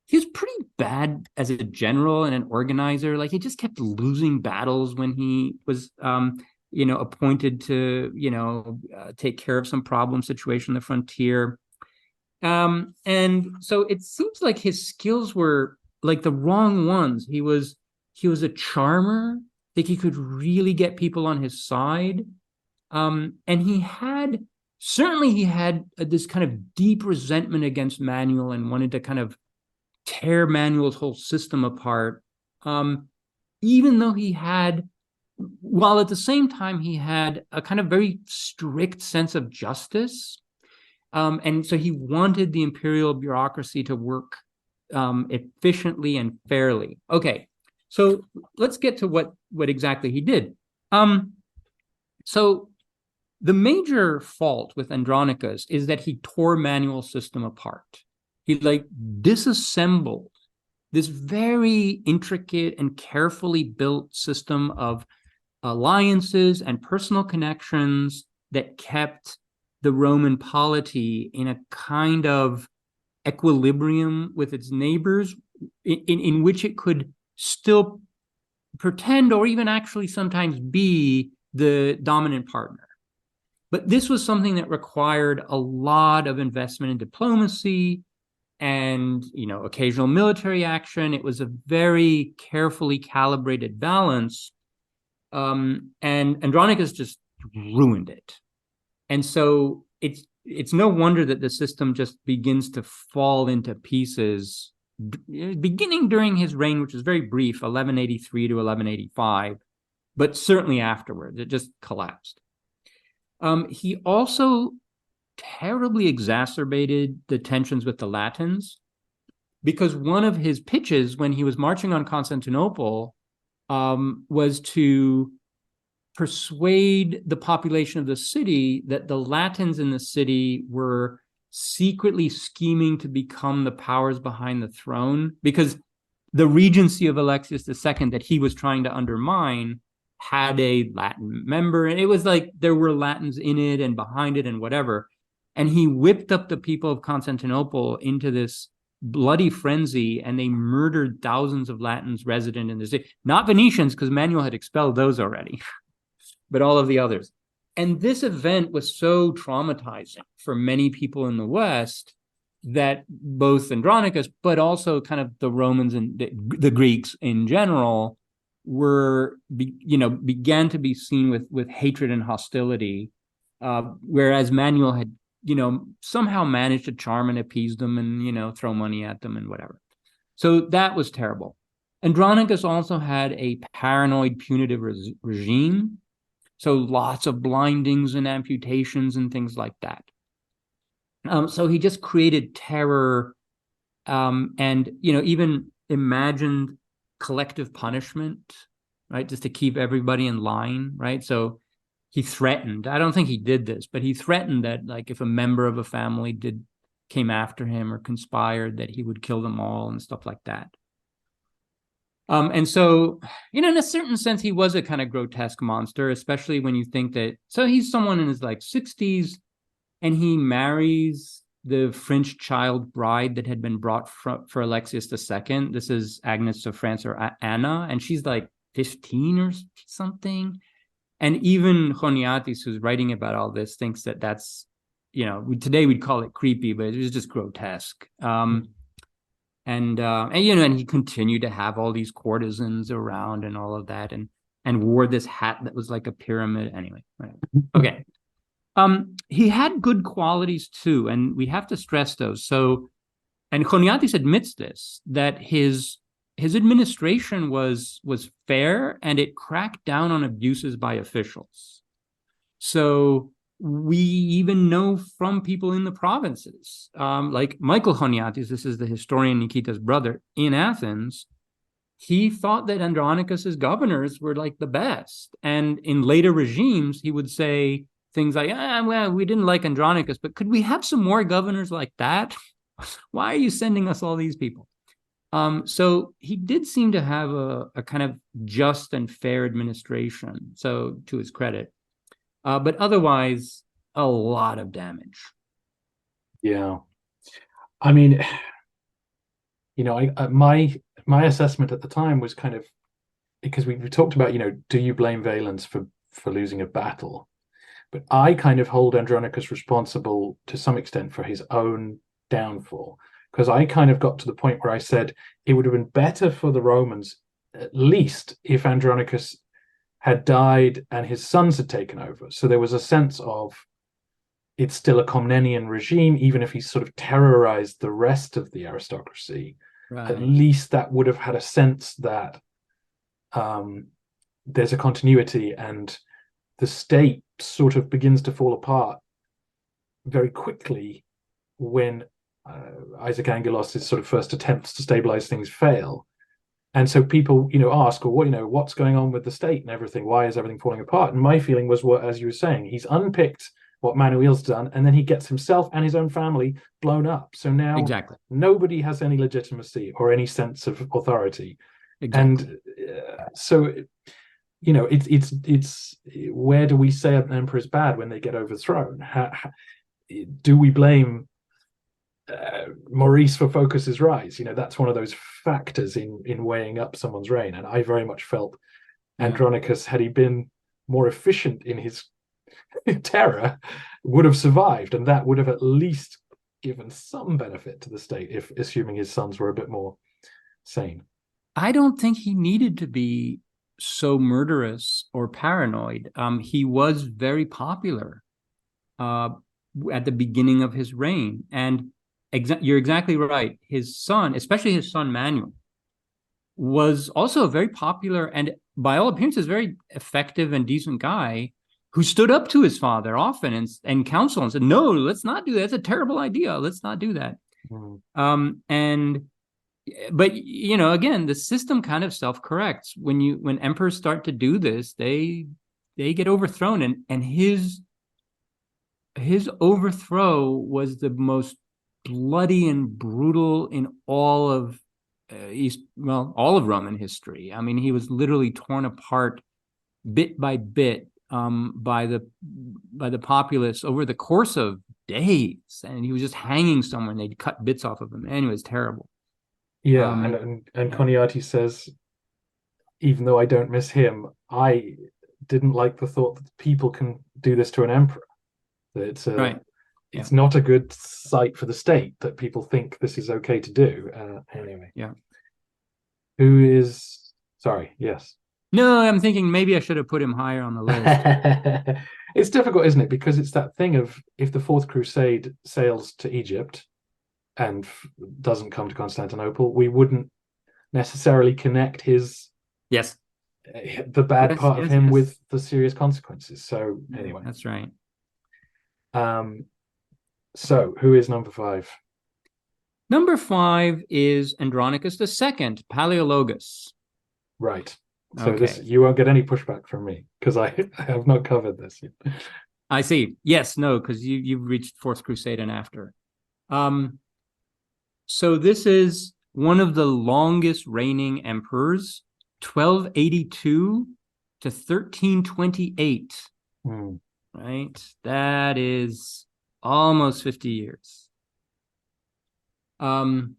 [SPEAKER 3] he was pretty bad as a general and an organizer. Like he just kept losing battles when he was, appointed to, take care of some problem situation on the frontier. And so it seems like his skills were like the wrong ones. He was a charmer. I think he could really get people on his side. And he had this kind of deep resentment against Manuel and wanted to kind of tear Manuel's whole system apart, even though while at the same time he had a kind of very strict sense of justice. And so he wanted the imperial bureaucracy to work efficiently and fairly. Okay, so let's get to what exactly he did. So the major fault with Andronicus is that he tore Manuel's system apart. He disassembled this very intricate and carefully built system of alliances and personal connections that kept the Roman polity in a kind of equilibrium with its neighbors, in which it could still pretend or even actually sometimes be the dominant partner. But this was something that required a lot of investment in diplomacy and occasional military action. It was a very carefully calibrated balance, and Andronicus just ruined it. And so it's no wonder that the system just begins to fall into pieces, beginning during his reign, which is very brief, 1183 to 1185, but certainly afterwards, it just collapsed. He also terribly exacerbated the tensions with the Latins, because one of his pitches when he was marching on Constantinople was to persuade the population of the city that the Latins in the city were secretly scheming to become the powers behind the throne, because the regency of Alexius II that he was trying to undermine had a Latin member, and it was like there were Latins in it and behind it and whatever. And he whipped up the people of Constantinople into this bloody frenzy, and they murdered thousands of Latins resident in the city. Not Venetians, because Manuel had expelled those already, but all of the others. And this event was so traumatizing for many people in the West that both Andronicus, but also kind of the Romans and the Greeks in general, began to be seen with hatred and hostility, whereas Manuel had somehow managed to charm and appease them and throw money at them and whatever. So that was terrible. Andronicus also had a paranoid punitive regime, so lots of blindings and amputations and things like that. So he just created terror, and even imagined collective punishment, right, just to keep everybody in line, right? So he threatened, I don't think he did this, but he threatened that if a member of a family came after him or conspired, that he would kill them all and stuff like that. And so, in a certain sense, he was a kind of grotesque monster, especially when you think that, so he's someone in his 60s, and he marries the French child bride that had been brought for Alexius II. This is Agnes of France, or Anna, and she's 15 or something. And even Choniates, who's writing about all this, thinks that that's, today we'd call it creepy, but it was just grotesque. And he continued to have all these courtesans around and all of that, and wore this hat that was like a pyramid. Anyway, right. Okay. He had good qualities too, and we have to stress those. So, and Choniates admits this, that his his administration was fair, and it cracked down on abuses by officials. So we even know from people in the provinces, like Michael Choniatis, this is the historian Nikita's brother, in Athens, he thought that Andronicus's governors were like the best. And in later regimes, he would say things like, well, we didn't like Andronicus, but could we have some more governors like that? Why are you sending us all these people? So he did seem to have a kind of just and fair administration, so to his credit. But otherwise, a lot of damage.
[SPEAKER 4] Yeah. I mean, my assessment at the time was kind of, because we talked about, do you blame Valens for losing a battle? But I kind of hold Andronicus responsible to some extent for his own downfall, because I kind of got to the point where I said it would have been better for the Romans, at least, if Andronicus had died and his sons had taken over. So there was a sense of it's still a Komnenian regime, even if he sort of terrorized the rest of the aristocracy.
[SPEAKER 3] Right.
[SPEAKER 4] At least that would have had a sense that there's a continuity, and the state sort of begins to fall apart very quickly when Isaac Angelos' sort of first attempts to stabilize things fail. And so people, ask, well, what's going on with the state and everything? Why is everything falling apart? And my feeling was, as you were saying, he's unpicked what Manuel's done, and then he gets himself and his own family blown up. So now
[SPEAKER 3] Exactly.
[SPEAKER 4] nobody has any legitimacy or any sense of authority.
[SPEAKER 3] Exactly.
[SPEAKER 4] And so, it's where do we say an emperor is bad when they get overthrown? Do we blame Maurice for Phocas's rise? That's one of those factors in weighing up someone's reign. And I very much felt Andronicus, had he been more efficient in his terror, would have survived, and that would have at least given some benefit to the state, if assuming his sons were a bit more sane.
[SPEAKER 3] I don't think he needed to be so murderous or paranoid. He was very popular at the beginning of his reign, and you're exactly right. His son, especially his son Manuel, was also a very popular and, by all appearances, very effective and decent guy who stood up to his father often and counseled and said, no, let's not do that. It's a terrible idea. Let's not do that. But again, the system kind of self-corrects. When emperors start to do this, they get overthrown, and his overthrow was the most bloody and brutal in all of all of Roman history. I mean, he was literally torn apart bit by bit by the populace over the course of days, and he was just hanging somewhere, and they'd cut bits off of him. Anyway, it was terrible.
[SPEAKER 4] Yeah, and Choniates says, even though I don't miss him, I didn't like the thought that people can do this to an emperor. That it's not a good sight for the state that people think this is okay to do. Anyway.
[SPEAKER 3] Yeah.
[SPEAKER 4] Who is... Sorry, yes.
[SPEAKER 3] No, I'm thinking maybe I should have put him higher on the list.
[SPEAKER 4] It's difficult, isn't it? Because it's that thing of, if the Fourth Crusade sails to Egypt and doesn't come to Constantinople, we wouldn't necessarily connect the bad part of him with the serious consequences. So anyway.
[SPEAKER 3] That's right.
[SPEAKER 4] So who is number 5?
[SPEAKER 3] Number 5 is Andronicus II, Palaeologus.
[SPEAKER 4] Right. So this, you won't get any pushback from me, because I have not covered this yet.
[SPEAKER 3] I see. Yes, no, because you've reached Fourth Crusade and after. So this is one of the longest reigning emperors, 1282 to 1328. Right? That is almost 50 years. And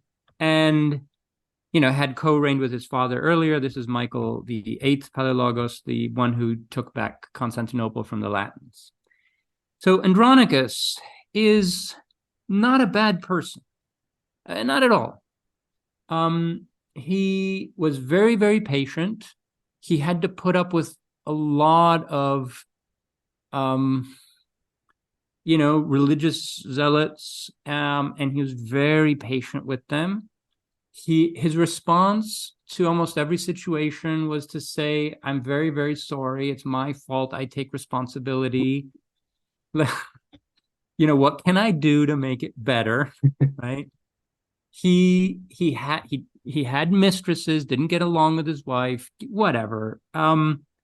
[SPEAKER 3] had co-reigned with his father earlier. This is Michael VIII Palaiologos, the one who took back Constantinople from the Latins. So Andronicus is not a bad person, not at all. He was very, very patient. He had to put up with a lot of, religious zealots, and he was very patient with them. His response to almost every situation was to say, I'm very, very sorry. It's my fault. I take responsibility. What can I do to make it better? Right. He had mistresses, didn't get along with his wife, whatever.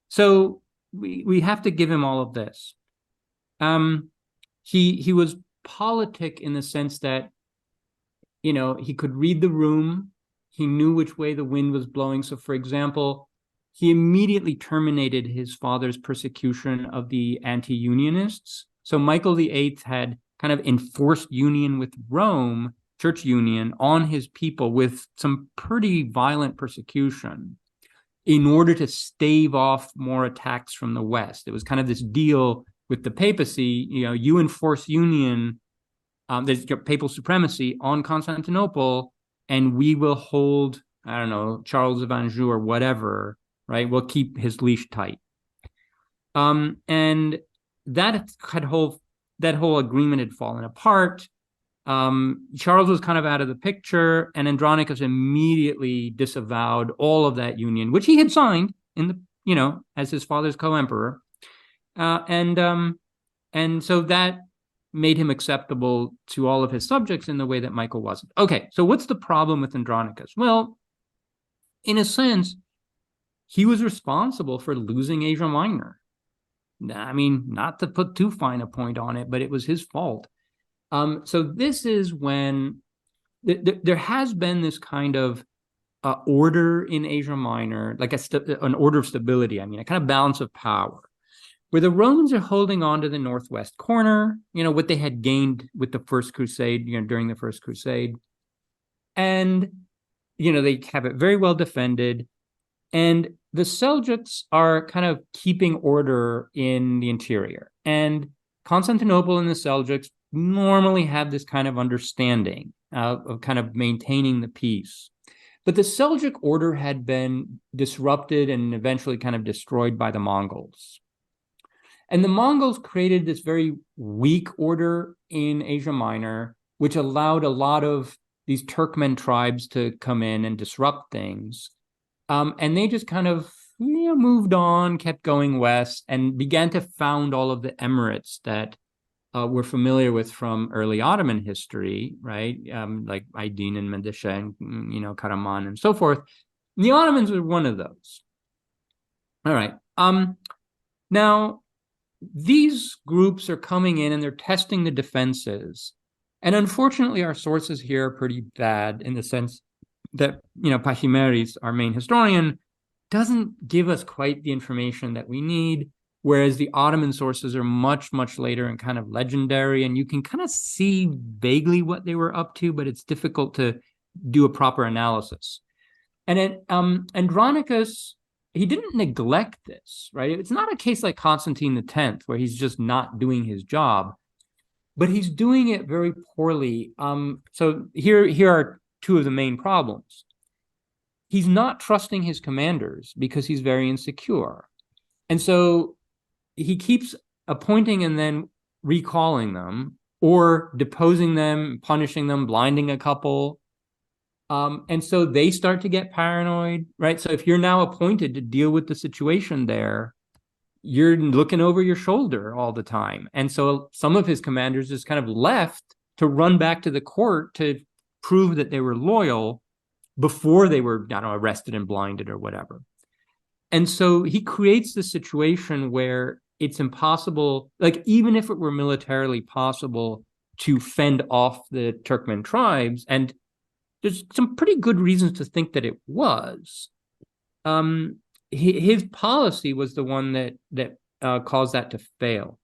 [SPEAKER 3] So we have to give him all of this. He was politic in the sense that, he could read the room. He knew which way the wind was blowing. So, for example, he immediately terminated his father's persecution of the anti-unionists. So Michael VIII had kind of enforced union with Rome, church union, on his people with some pretty violent persecution in order to stave off more attacks from the West. It was kind of this deal with the papacy, you enforce union, there's papal supremacy on Constantinople, and we will hold, I don't know, Charles of Anjou or whatever, right? We'll keep his leash tight. And that whole agreement had fallen apart. Charles was kind of out of the picture, and Andronicus immediately disavowed all of that union, which he had signed as his father's co-emperor. And so that made him acceptable to all of his subjects in the way that Michael wasn't. Okay, so what's the problem with Andronicus? Well, in a sense, he was responsible for losing Asia Minor. I mean, not to put too fine a point on it, but it was his fault. So this is when there has been this kind of order in Asia Minor, like an order of stability. I mean, a kind of balance of power, where the Romans are holding on to the northwest corner, what they had gained with the First Crusade, during the First Crusade. And, they have it very well defended. And the Seljuks are kind of keeping order in the interior. And Constantinople and the Seljuks normally have this kind of understanding of kind of maintaining the peace. But the Seljuk order had been disrupted and eventually kind of destroyed by the Mongols. And the Mongols created this very weak order in Asia Minor, which allowed a lot of these Turkmen tribes to come in and disrupt things. And they just kind of moved on, kept going west, and began to found all of the emirates that we're familiar with from early Ottoman history, right? Like Aydin and Mendeşe and, Karaman and so forth. And the Ottomans were one of those. All right. Now, these groups are coming in and they're testing the defenses. And unfortunately, our sources here are pretty bad in the sense that, Pachymeres, our main historian, doesn't give us quite the information that we need. Whereas the Ottoman sources are much, much later and kind of legendary, and you can kind of see vaguely what they were up to, but it's difficult to do a proper analysis. And Andronicus, he didn't neglect this, right? It's not a case like Constantine X, where he's just not doing his job, but he's doing it very poorly. So here are two of the main problems. He's not trusting his commanders because he's very insecure. And so he keeps appointing and then recalling them, or deposing them, punishing them, blinding a couple. And so they start to get paranoid, right? So if you're now appointed to deal with the situation there, you're looking over your shoulder all the time. And so some of his commanders just kind of left to run back to the court to prove that they were loyal before they were, arrested and blinded or whatever. And so he creates this situation where it's impossible, like even if it were militarily possible to fend off the Turkmen tribes, and there's some pretty good reasons to think that it was, his policy was the one that caused that to fail.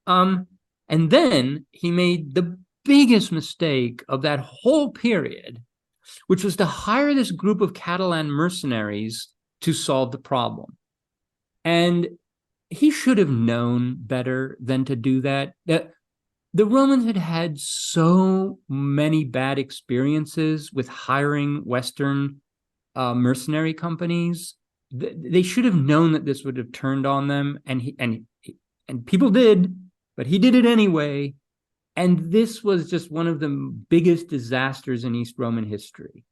[SPEAKER 3] And then he made the biggest mistake of that whole period, which was to hire this group of Catalan mercenaries to solve the problem. And he should have known better than to do that. The Romans had had so many bad experiences with hiring Western mercenary companies. They should have known that this would have turned on them, and people did, but he did it anyway. And this was just one of the biggest disasters in East Roman history.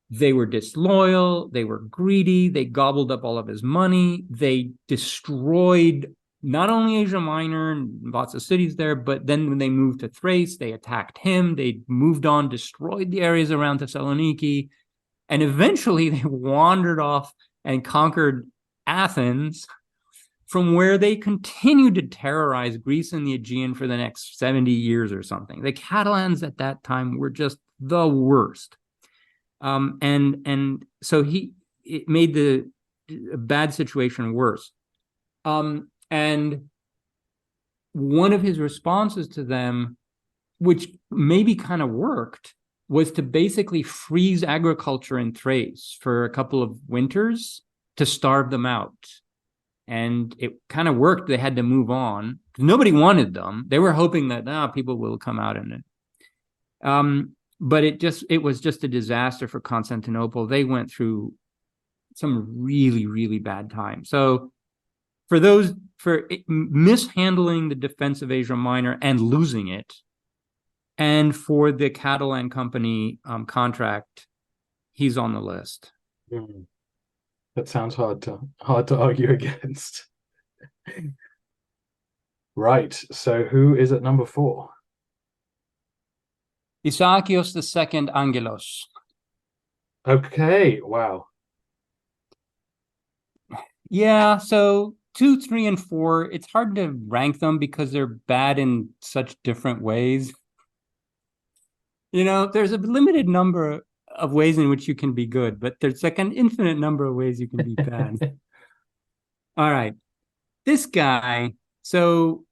[SPEAKER 3] They were disloyal, they were greedy, they gobbled up all of his money, they destroyed not only Asia Minor and lots of cities there, but then when they moved to Thrace, they attacked him, they moved on, destroyed the areas around Thessaloniki, and eventually they wandered off and conquered Athens, from where they continued to terrorize Greece and the Aegean for the next 70 years or something. The Catalans at that time were just the worst. And so it made the bad situation worse. And one of his responses to them, which maybe kind of worked, was to basically freeze agriculture in Thrace for a couple of winters to starve them out. And it kind of worked. They had to move on. Nobody wanted them. They were hoping that people will come out in it. But it was just a disaster for Constantinople. They went through some really, really bad times. So for mishandling the defense of Asia Minor and losing it, and for the Catalan company contract, he's on the list.
[SPEAKER 4] Mm. That sounds hard to argue against. Right. So who is at number 4?
[SPEAKER 3] Isaacios II Angelos.
[SPEAKER 4] Okay. Wow.
[SPEAKER 3] Yeah. So 2, 3, and 4. It's hard to rank them because they're bad in such different ways. There's a limited number of ways in which you can be good, but there's like an infinite number of ways you can be bad. All right. This guy, so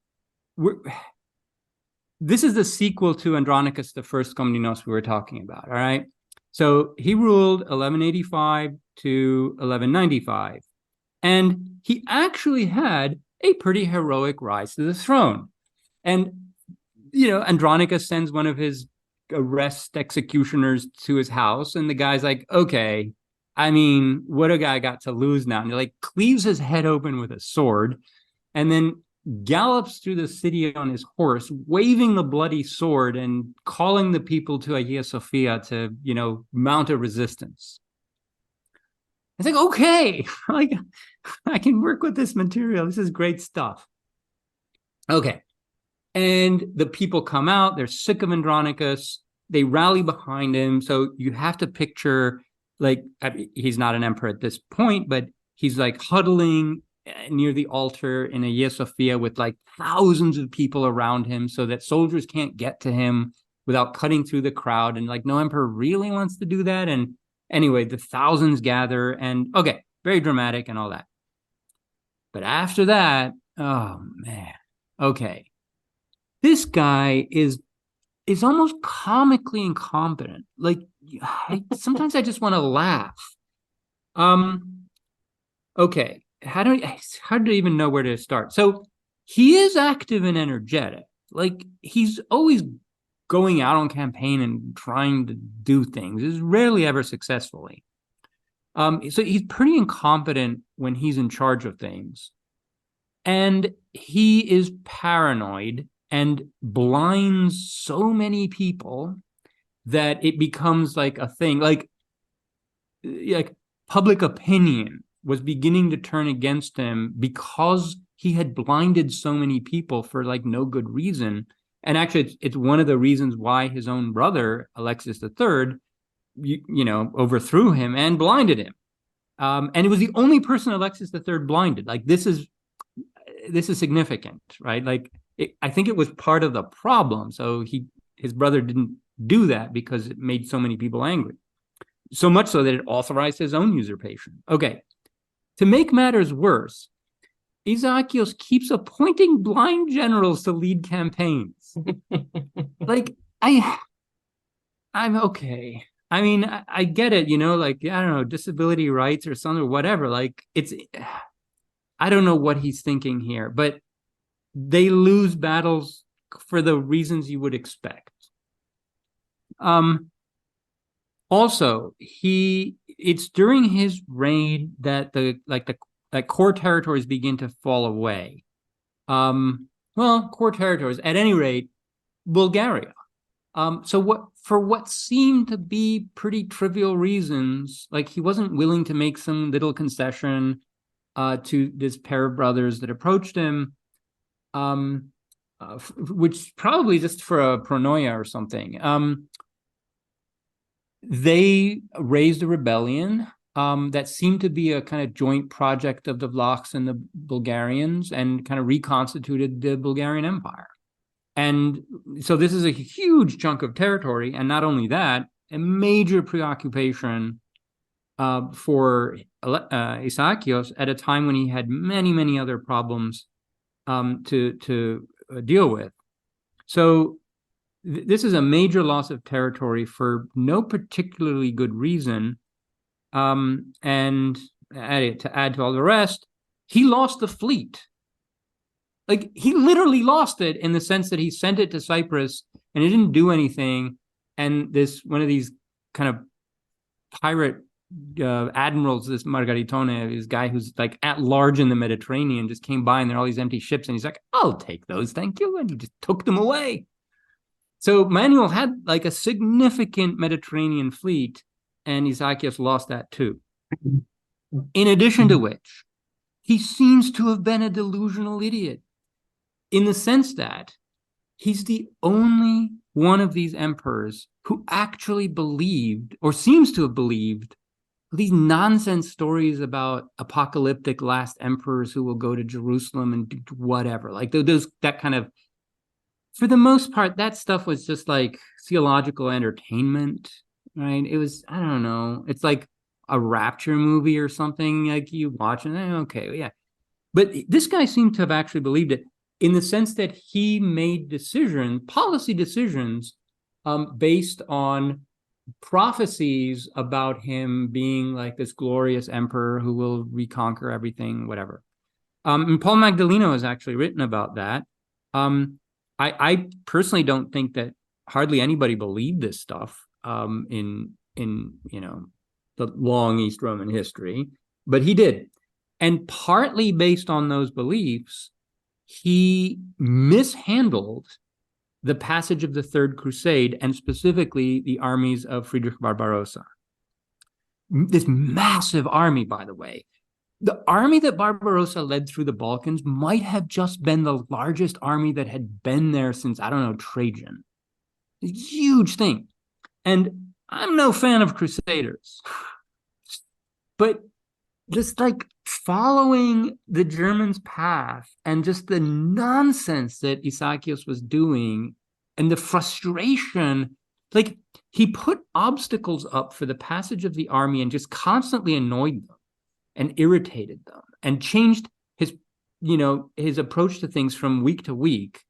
[SPEAKER 3] this is the sequel to Andronicus the First Komnenos we were talking about, all right? So he ruled 1185 to 1195, and he actually had a pretty heroic rise to the throne. And, Andronicus sends one of his arrest executioners to his house, and the guy's like, okay, I mean, what a guy got to lose now. And he like cleaves his head open with a sword and then gallops through the city on his horse, waving the bloody sword and calling the people to Hagia Sophia to, mount a resistance. It's like, okay, like I can work with this material. This is great stuff. Okay. And the people come out, they're sick of Andronicus, they rally behind him. So you have to picture, like, he's not an emperor at this point, but he's like huddling near the altar in Hagia Sophia with like thousands of people around him so that soldiers can't get to him without cutting through the crowd. And like, no emperor really wants to do that. And anyway, the thousands gather and okay, very dramatic and all that. But after that, oh man, okay. This guy is almost comically incompetent. Like, sometimes I just want to laugh. Okay, how do I even know where to start? So he is active and energetic. Like, he's always going out on campaign and trying to do things. Is rarely ever successfully. So he's pretty incompetent when he's in charge of things, and he is paranoid and blinds so many people that it becomes like a thing. Like public opinion was beginning to turn against him because he had blinded so many people for like no good reason. And actually, it's one of the reasons why his own brother, Alexis III, overthrew him and blinded him. And it was the only person Alexis III blinded. Like, this is significant, right? Like, I think it was part of the problem. So his brother didn't do that because it made so many people angry. So much so that it authorized his own usurpation. Okay. To make matters worse, Isaacios keeps appointing blind generals to lead campaigns. Like, I'm okay. I mean, I get it, like, I don't know, disability rights or something or whatever. Like, I don't know what he's thinking here, but they lose battles for the reasons you would expect. Also, it's during his reign that the core territories begin to fall away. Core territories, at any rate, Bulgaria. So for what seemed to be pretty trivial reasons, like he wasn't willing to make some little concession to this pair of brothers that approached him, which probably just for a pronoia or something. They raised a rebellion that seemed to be a kind of joint project of the Vlachs and the Bulgarians, and kind of reconstituted the Bulgarian Empire. And so this is a huge chunk of territory, and not only that, a major preoccupation for Isaakios at a time when he had many, many other problems to deal with. So this is a major loss of territory for no particularly good reason. And to add to all the rest, he lost the fleet. Like, he literally lost it, in the sense that he sent it to Cyprus and it didn't do anything. And one of these kind of pirate admirals, this Margaritone, this guy who's like at large in the Mediterranean, just came by, and there are all these empty ships, and he's like, I'll take those, thank you. And he just took them away. So Manuel had like a significant Mediterranean fleet, and Isakias lost that too. In addition to which, he seems to have been a delusional idiot, in the sense that he's the only one of these emperors who actually believed, or seems to have believed, these nonsense stories about apocalyptic last emperors who will go to Jerusalem and do whatever. Like that kind of, for the most part, that stuff was just like theological entertainment, right? It was, I don't know, it's like a rapture movie or something, like you watch and okay, yeah. But this guy seemed to have actually believed it, in the sense that he made policy decisions, based on prophecies about him being like this glorious emperor who will reconquer everything, whatever. And Paul Magdaleno has actually written about that. I personally don't think that hardly anybody believed this stuff in the long East Roman history, but he did. And partly based on those beliefs, he mishandled the passage of the Third Crusade, and specifically the armies of Friedrich Barbarossa. This massive army, by the way. The army that Barbarossa led through the Balkans might have just been the largest army that had been there since, I don't know, Trajan. A huge thing. And I'm no fan of crusaders. But just like following the Germans' path, and just the nonsense that Isakios was doing, and the frustration, like he put obstacles up for the passage of the army and just constantly annoyed them and irritated them, and changed his approach to things from week to week,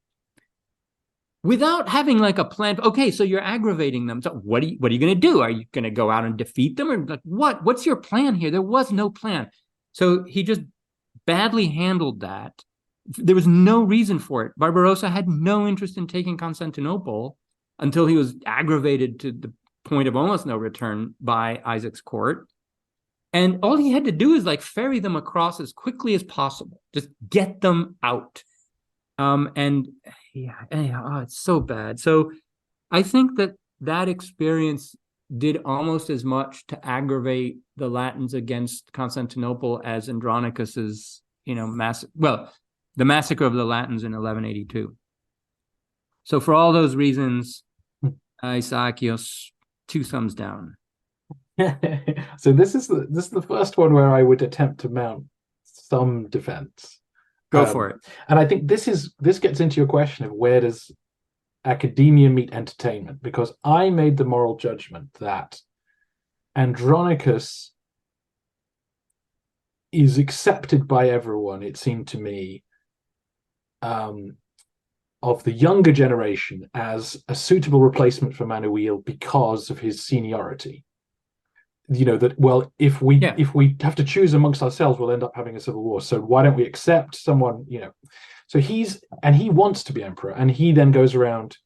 [SPEAKER 3] without having like a plan. Okay, so you're aggravating them. So what are you going to do? Are you going to go out and defeat them, or like what's your plan here? There was no plan. So he just badly handled that. There was no reason for it. Barbarossa had no interest in taking Constantinople until he was aggravated to the point of almost no return by Isaac's court. And all he had to do is like ferry them across as quickly as possible. Just get them out. It's so bad. So I think that experience did almost as much to aggravate the Latins against Constantinople as Andronicus's, the massacre of the Latins in 1182. So for all those reasons, Isaakios, 2 thumbs down.
[SPEAKER 4] So this is the first one where I would attempt to mount some defense.
[SPEAKER 3] Go for it.
[SPEAKER 4] And I think this gets into your question of where does academia meet entertainment, because I made the moral judgment that Andronicus is accepted by everyone, it seemed to me, of the younger generation as a suitable replacement for Manuel because of his seniority. If we have to choose amongst ourselves, we'll end up having a civil war. So why don't we accept someone, So he wants to be emperor, and he then goes around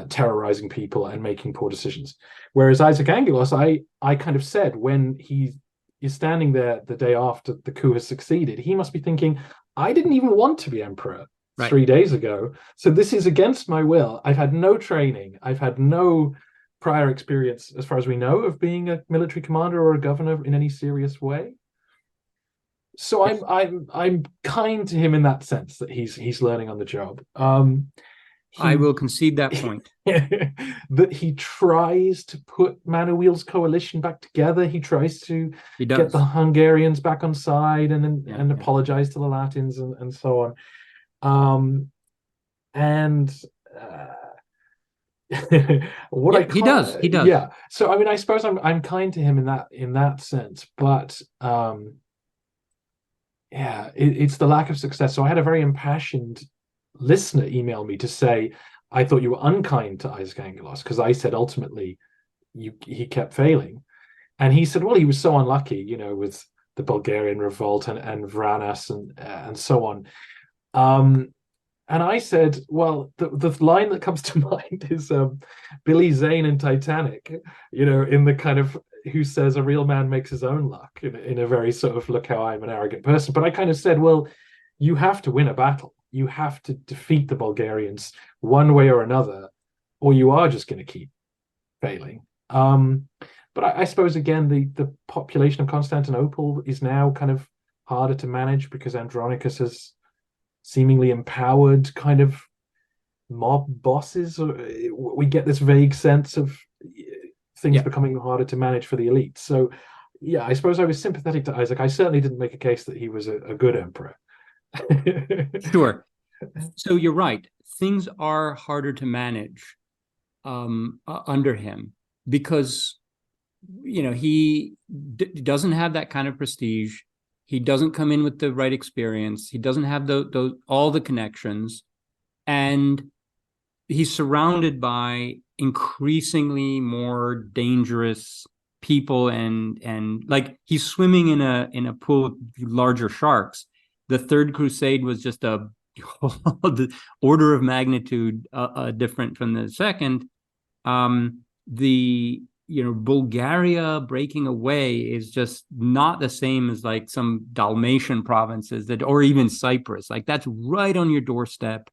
[SPEAKER 4] terrorizing people and making poor decisions. Whereas Isaac Angelos, I kind of said, when he is standing there the day after the coup has succeeded, he must be thinking, I didn't even want to be emperor.
[SPEAKER 3] Right.
[SPEAKER 4] 3 days ago. So this is against my will. I've had no training. I've had no prior experience, as far as we know, of being a military commander or a governor in any serious way. So
[SPEAKER 3] Yes.
[SPEAKER 4] I'm kind to him in that sense that he's learning on the job.
[SPEAKER 3] I will concede that point.
[SPEAKER 4] That he tries to put Manuel's coalition back together. He tries to
[SPEAKER 3] He
[SPEAKER 4] get
[SPEAKER 3] does.
[SPEAKER 4] the Hungarians back on side and
[SPEAKER 3] Yeah,
[SPEAKER 4] and
[SPEAKER 3] yeah.
[SPEAKER 4] apologize to the Latins and so on. And what I
[SPEAKER 3] He does. He does.
[SPEAKER 4] yeah. So I mean, I suppose I'm kind to him in that sense, but yeah, it's the lack of success. So I had a very impassioned listener email me to say, I thought you were unkind to Isaac Angelos because I said ultimately he kept failing. And he said, well, he was so unlucky, with the Bulgarian revolt and Vranas and so on. And I said, well, the line that comes to mind is Billy Zane in Titanic, in the kind of who says a real man makes his own luck in a very sort of look how I'm an arrogant person. But I kind of said, well, you have to win a battle. You have to defeat the Bulgarians one way or another, or you are just going to keep failing. But I suppose, again, the population of Constantinople is now kind of harder to manage because Andronicus has seemingly empowered kind of mob bosses. We get this vague sense of things becoming harder to manage for the elite. So, yeah, I suppose I was sympathetic to Isaac. I certainly didn't make a case that he was a good emperor.
[SPEAKER 3] Sure. So you're right. Things are harder to manage under him because, he doesn't have that kind of prestige. He doesn't come in with the right experience. He doesn't have all the connections. And he's surrounded by increasingly more dangerous people and like he's swimming in a pool of larger sharks. The Third Crusade was just the order of magnitude different from the second. Bulgaria breaking away is just not the same as like some Dalmatian provinces or even Cyprus. Like that's right on your doorstep.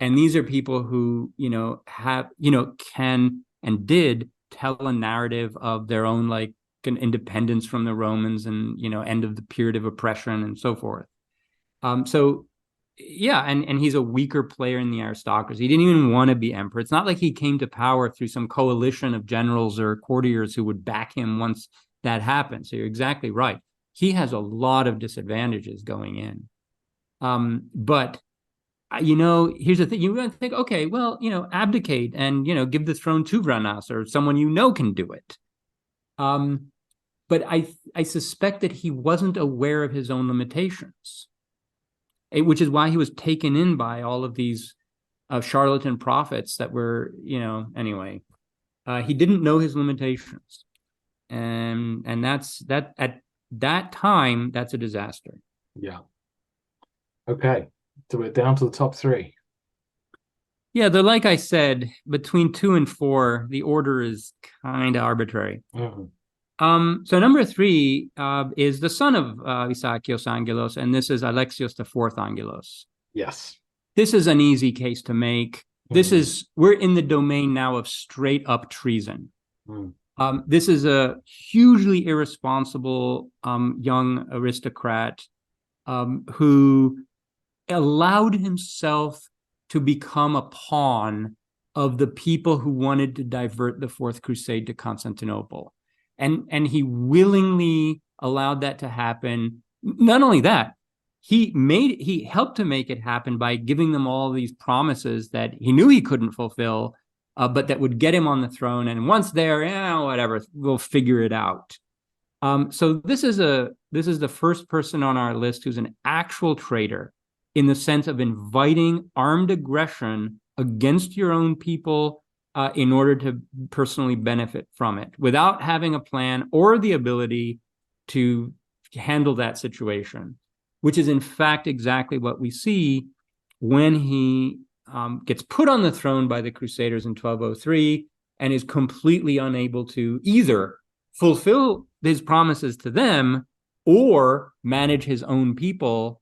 [SPEAKER 3] And these are people who, can and did tell a narrative of their own like independence from the Romans and, end of the period of oppression and so forth. And he's a weaker player in the aristocracy. He didn't even want to be emperor. It's not like he came to power through some coalition of generals or courtiers who would back him once that happened. So you're exactly right. He has a lot of disadvantages going in. But here's the thing. You want to think, okay, well, abdicate and, give the throne to Vranas or someone can do it. But I suspect that he wasn't aware of his own limitations, which is why he was taken in by all of these charlatan prophets that were, anyway. He didn't know his limitations. And that's that at that time, that's a disaster.
[SPEAKER 4] Yeah. Okay. So we're down to the top three.
[SPEAKER 3] Yeah, they're like I said, between 2 and 4, the order is kind of arbitrary.
[SPEAKER 4] Mm-hmm.
[SPEAKER 3] So number 3 is the son of Isakios Angelos, and this is Alexios IV Angelos.
[SPEAKER 4] Yes.
[SPEAKER 3] This is an easy case to make. We're in the domain now of straight up treason. This is a hugely irresponsible young aristocrat who allowed himself to become a pawn of the people who wanted to divert the Fourth Crusade to Constantinople. And he willingly allowed that to happen. Not only that, he helped to make it happen by giving them all these promises that he knew he couldn't fulfill, but that would get him on the throne. And once there, whatever, we'll figure it out. So this is the first person on our list who's an actual traitor in the sense of inviting armed aggression against your own people in order to personally benefit from it without having a plan or the ability to handle that situation, which is in fact exactly what we see when he gets put on the throne by the Crusaders in 1203 and is completely unable to either fulfill his promises to them or manage his own people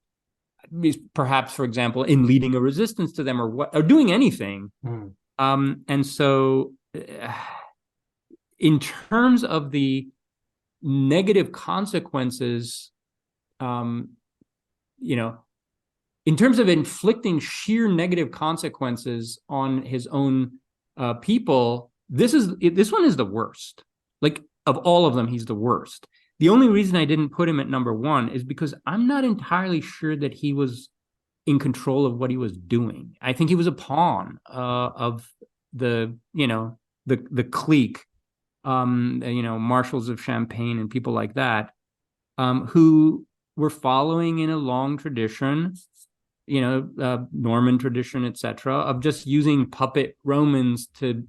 [SPEAKER 3] perhaps, for example, in leading a resistance to them or doing anything. And so in terms of the negative consequences, in terms of inflicting sheer negative consequences on his own people, this one is the worst. Like, of all of them, he's the worst. The only reason I didn't put him at number one is because I'm not entirely sure that he was in control of what he was doing. I think he was a pawn of the clique, marshals of Champagne and people like that, who were following in a long tradition, Norman tradition, etc., of just using puppet Romans to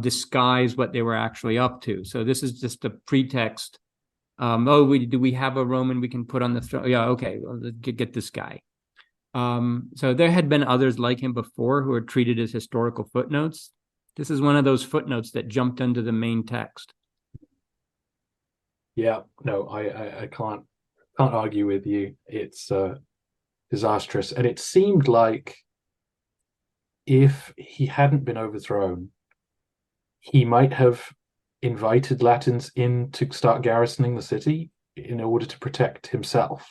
[SPEAKER 3] disguise what they were actually up to. So this is just a pretext. Do we have a Roman we can put on the throne? Yeah, okay, well, get this guy. So there had been others like him before who were treated as historical footnotes. This is one of those footnotes that jumped into the main text.
[SPEAKER 4] Yeah, no, I can't argue with you. It's disastrous, and it seemed like if he hadn't been overthrown, he might have invited Latins in to start garrisoning the city in order to protect himself.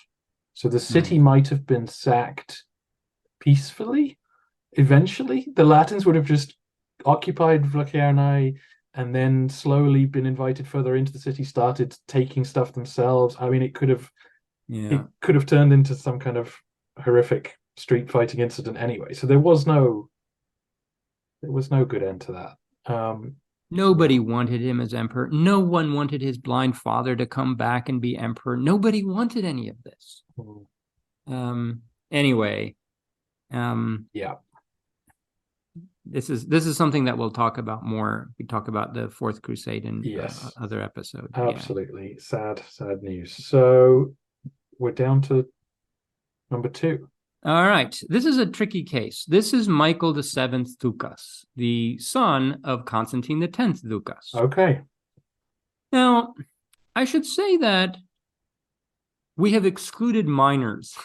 [SPEAKER 4] So the city might have been sacked peacefully. Eventually, the Latins would have just occupied Vlachernae and then slowly been invited further into the city, started taking stuff themselves. I mean, it could have turned into some kind of horrific street fighting incident anyway. So there was no good end to that.
[SPEAKER 3] Nobody wanted him as emperor. No one wanted his blind father to come back and be emperor. Nobody wanted any of this. Anyway, this is something that we'll talk about more. We talk about the Fourth Crusade in other episodes.
[SPEAKER 4] Absolutely. Sad news. So we're down to number 2.
[SPEAKER 3] All right. This is a tricky case. This is Michael VII Ducas, the son of Constantine X Ducas.
[SPEAKER 4] Okay.
[SPEAKER 3] Now, I should say that we have excluded minors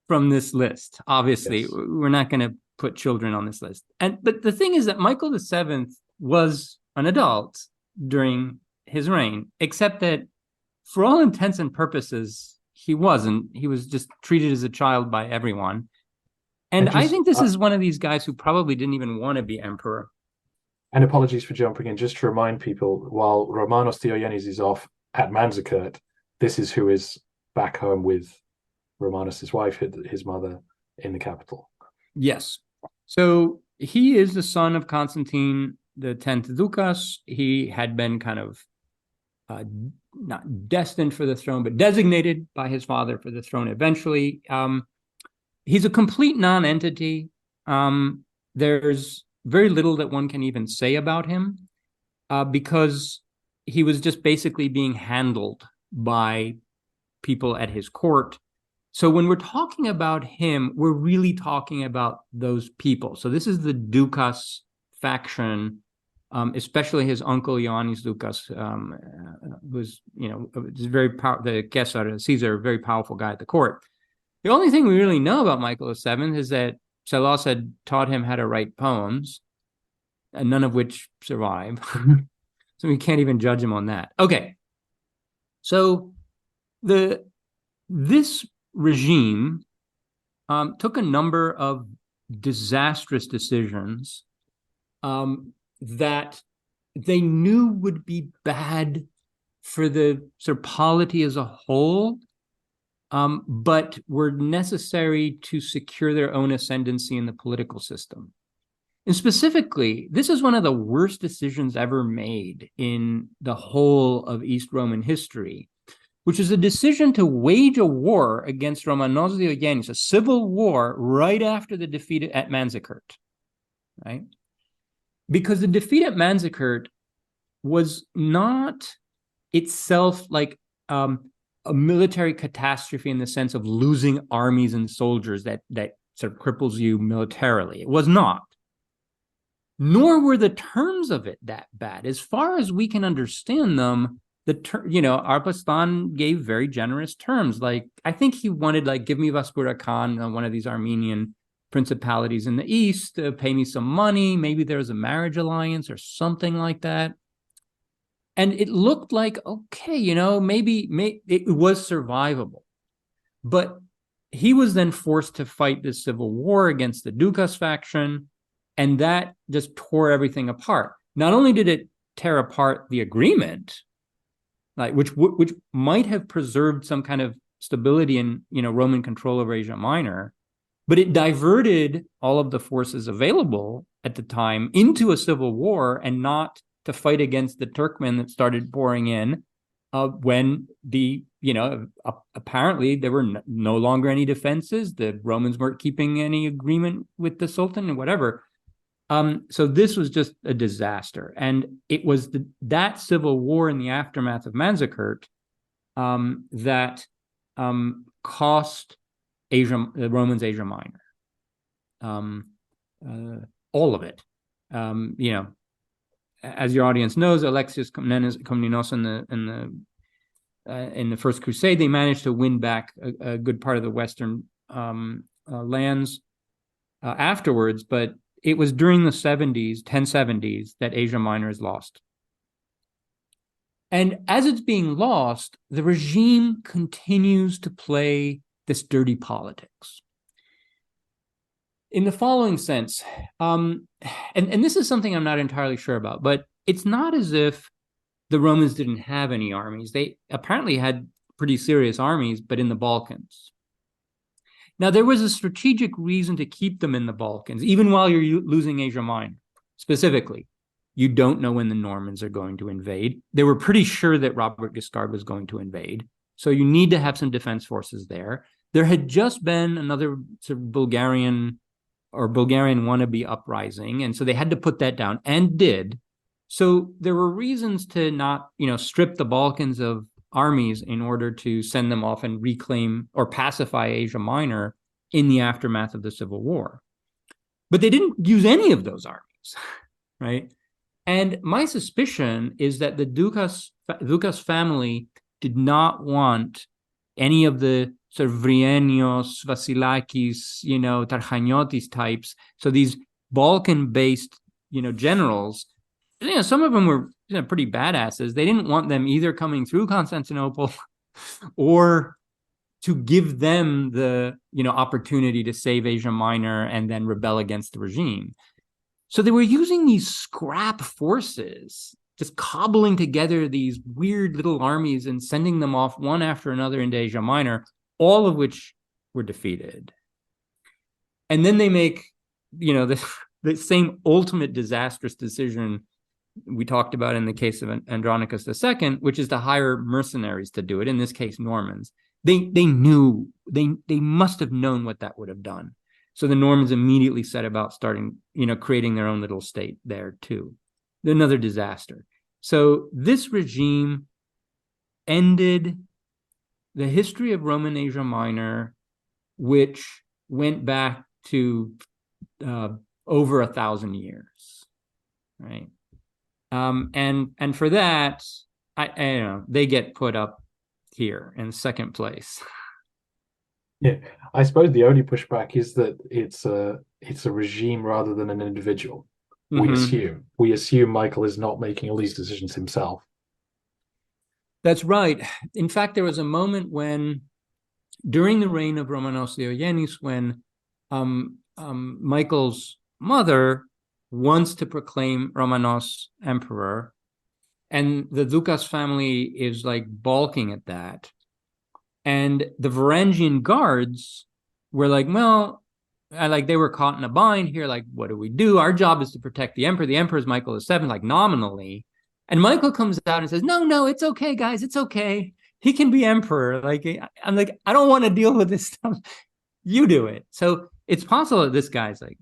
[SPEAKER 3] from this list. Obviously, we're not going to put children on this list. But the thing is that Michael VII was an adult during his reign, except that for all intents and purposes, he wasn't. He was just treated as a child by everyone. And I think this is one of these guys who probably didn't even want to be emperor.
[SPEAKER 4] And apologies for jumping in, just to remind people, while Romanos Theogenes is off at Manzikert, this is who is back home with Romanos' wife, his mother, in the capital.
[SPEAKER 3] Yes. So he is the son of Constantine X Ducas. He had been kind of not destined for the throne, but designated by his father for the throne eventually. He's a complete non-entity. There's very little that one can even say about him because he was just basically being handled by people at his court. So when we're talking about him, we're really talking about those people. So this is the Ducas faction, especially his uncle Ioannis Ducas, who's very the Caesar, a very powerful guy at the court. The only thing we really know about Michael VII is that Psellos had taught him how to write poems, and none of which survive. So we can't even judge him on that. Okay, so this regime took a number of disastrous decisions that they knew would be bad for the sort of polity as a whole, but were necessary to secure their own ascendancy in the political system. And specifically, this is one of the worst decisions ever made in the whole of East Roman history, which is a decision to wage a war against Romanos Diogenes, a civil war right after the defeat at Manzikert, right? Because the defeat at Manzikert was not itself like a military catastrophe in the sense of losing armies and soldiers that sort of cripples you militarily. It was not. Nor were the terms of it that bad. As far as we can understand them, Arpaslan gave very generous terms. Like, I think he wanted, like, give me Vaspura Khan, one of these Armenian principalities in the east, pay me some money. Maybe there was a marriage alliance or something like that. And it looked like, okay, maybe it was survivable. But he was then forced to fight this civil war against the Dukas faction, and that just tore everything apart. Not only did it tear apart the agreement, like which might have preserved some kind of stability in Roman control over Asia Minor, but it diverted all of the forces available at the time into a civil war, and not to fight against the Turkmen that started pouring in when apparently there were no longer any defenses. The Romans weren't keeping any agreement with the Sultan and whatever. So this was just a disaster. And it was that civil war in the aftermath of Manzikert that cost the Romans Asia Minor. All of it. As your audience knows, Alexius Komnenos in the First Crusade, they managed to win back a good part of the Western lands afterwards, but it was during the 1070s, that Asia Minor is lost. And as it's being lost, the regime continues to play this dirty politics. In the following sense, and this is something I'm not entirely sure about, but it's not as if the Romans didn't have any armies. They apparently had pretty serious armies, but in the Balkans. Now, there was a strategic reason to keep them in the Balkans, even while you're losing Asia Minor. Specifically, you don't know when the Normans are going to invade. They were pretty sure that Robert Guiscard was going to invade, so you need to have some defense forces there. There had just been another sort of Bulgarian wannabe uprising, and so they had to put that down, and did. So there were reasons to not, strip the Balkans of armies in order to send them off and reclaim or pacify Asia Minor in the aftermath of the Civil War. But they didn't use any of those armies, right? And my suspicion is that the Dukas family did not want any of the sort of Vrienios, Vasilakis, Tarhaniotis types. So these Balkan-based, generals, some of them were pretty badasses. They didn't want them either coming through Constantinople or to give them the, opportunity to save Asia Minor and then rebel against the regime. So they were using these scrap forces, just cobbling together these weird little armies and sending them off one after another into Asia Minor, all of which were defeated. And then they make, the same ultimate disastrous decision we talked about in the case of Andronicus II, which is to hire mercenaries to do it, in this case, Normans. They knew, they must have known what that would have done. So the Normans immediately set about starting, creating their own little state there too. Another disaster. So this regime ended the history of Roman Asia Minor, which went back to over 1,000 years, right? And for that, they get put up here in second place.
[SPEAKER 4] Yeah, I suppose the only pushback is that it's a regime rather than an individual.
[SPEAKER 3] Mm-hmm.
[SPEAKER 4] We assume Michael is not making all these decisions himself.
[SPEAKER 3] That's right. In fact, there was a moment when, during the reign of Romanos Diogenes, when Michael's mother wants to proclaim Romanos emperor, and the Dukas family is like balking at that. And the Varangian guards were like, well, they were caught in a bind here. Like, what do we do? Our job is to protect the emperor. The emperor is Michael VII, like nominally. And Michael comes out and says, no, it's okay, guys. It's okay. He can be emperor. Like, I'm like, I don't want to deal with this stuff. You do it. So it's possible that this guy's like,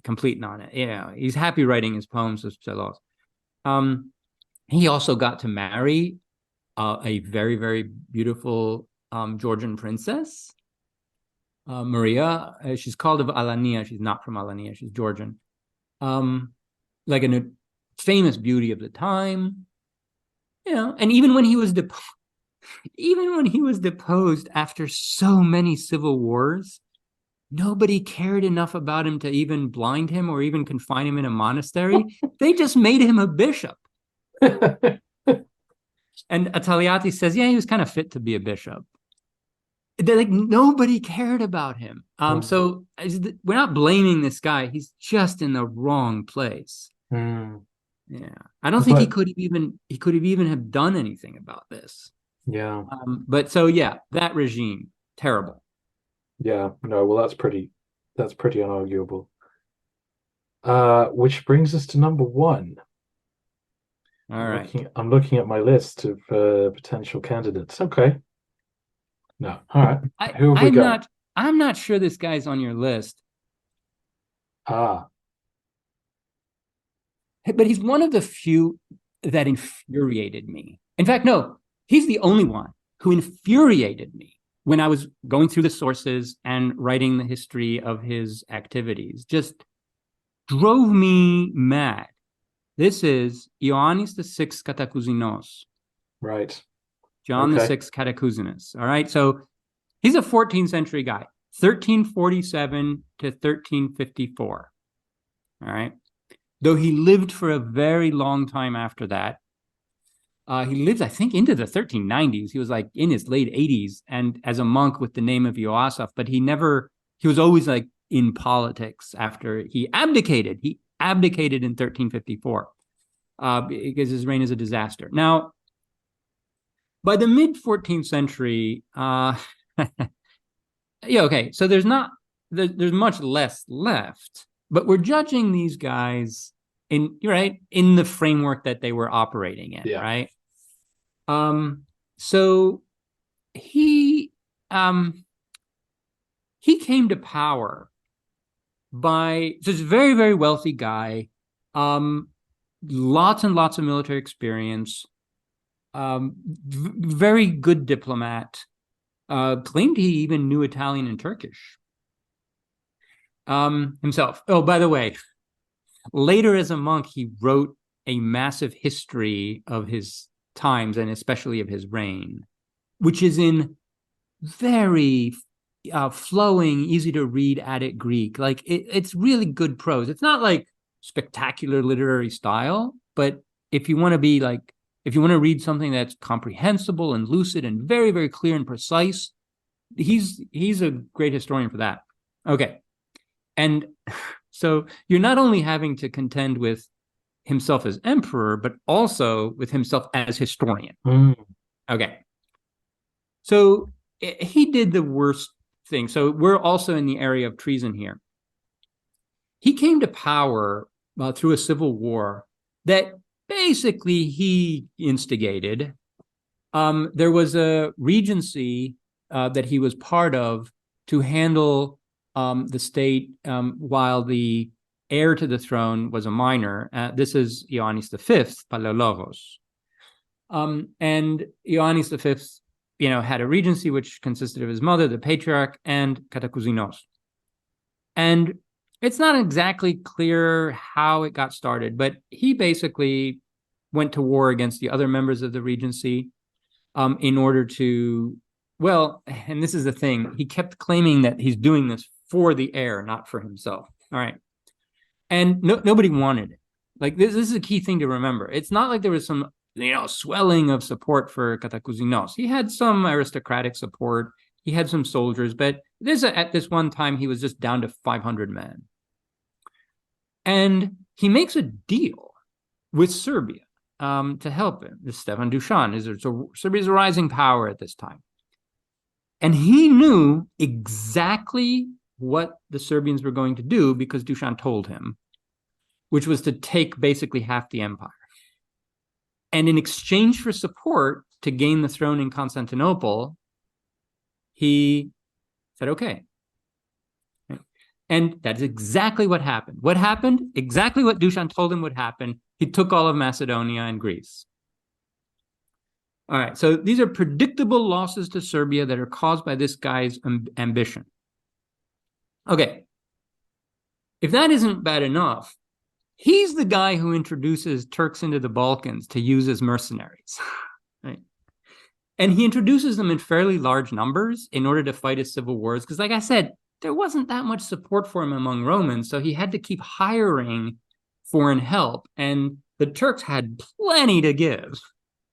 [SPEAKER 3] complete non. He's happy writing his poems of Pselos. He also got to marry a very, very beautiful Georgian princess, Maria. She's called of Alania. She's not from Alania. She's Georgian. Like a famous beauty of the time. And even when he was deposed after so many civil wars, nobody cared enough about him to even blind him or even confine him in a monastery. They just made him a bishop. And Attaliati says, yeah, he was kind of fit to be a bishop. They're like, nobody cared about him. So we're not blaming this guy. He's just in the wrong place. Yeah, I don't think he could have even have done anything about this.
[SPEAKER 4] Yeah.
[SPEAKER 3] But so yeah, that regime, terrible.
[SPEAKER 4] Yeah. No. Well, that's pretty unarguable. Which brings us to number one.
[SPEAKER 3] All right.
[SPEAKER 4] I'm looking at my list of potential candidates. Okay. No. All right. Who have we got?
[SPEAKER 3] I'm not sure this guy's on your list.
[SPEAKER 4] Ah.
[SPEAKER 3] But he's one of the few that infuriated me. In fact, no, he's the only one who infuriated me when I was going through the sources and writing the history of his activities. Just drove me mad. This is Ioannis VI Katakouzinos.
[SPEAKER 4] Right.
[SPEAKER 3] John the Sixth Catacouzinus. All right. So he's a 14th century guy, 1347 to 1354. All right. Though he lived for a very long time after that. He lived, I think, into the 1390s. He was like in his late 80s and as a monk with the name of Ioasaph, but he was always like in politics after he abdicated. He abdicated in 1354 because his reign is a disaster. Now, by the mid 14th century, yeah, okay, so there's much less left, but we're judging these guys in the framework that they were operating in, right? So he came to power by this very, very wealthy guy, lots and lots of military experience, very good diplomat, claimed he even knew Italian and Turkish himself. Oh, by the way, later as a monk, he wrote a massive history of his times and especially of his reign, which is in very flowing, easy to read Attic Greek. Like it's really good prose. It's not like spectacular literary style, but if you want to read something that's comprehensible and lucid and very, very clear and precise, he's a great historian for that. Okay. And so you're not only having to contend with himself as emperor, but also with himself as historian. Okay. So he did the worst thing. So we're also in the area of treason here. He came to power through a civil war that basically he instigated. There was a regency that he was part of to handle the state while the heir to the throne was a minor. This is Ioannis V, Palaiologos. And Ioannis V, had a regency which consisted of his mother, the patriarch, and Katakouzinos. And it's not exactly clear how it got started, but he basically went to war against the other members of the regency in order to, and this is the thing, he kept claiming that he's doing this for the heir, not for himself. All right. And nobody wanted it. Like this is a key thing to remember. It's not like there was some, swelling of support for Katakouzinos. He had some aristocratic support. He had some soldiers, but at this one time, he was just down to 500 men. And he makes a deal with Serbia to help him. This Stefan Dusan. So Serbia's a rising power at this time. And he knew exactly what the Serbians were going to do because Dusan told him, which was to take basically half the empire. And in exchange for support to gain the throne in Constantinople, he said, okay. And that's exactly what happened. What happened? Exactly what Dusan told him would happen. He took all of Macedonia and Greece. All right, so these are predictable losses to Serbia that are caused by this guy's ambition. Okay, if that isn't bad enough, He's the guy who introduces Turks into the Balkans to use as mercenaries, right? And he introduces them in fairly large numbers in order to fight his civil wars. Because, like I said, there wasn't that much support for him among Romans. So he had to keep hiring foreign help. And the Turks had plenty to give.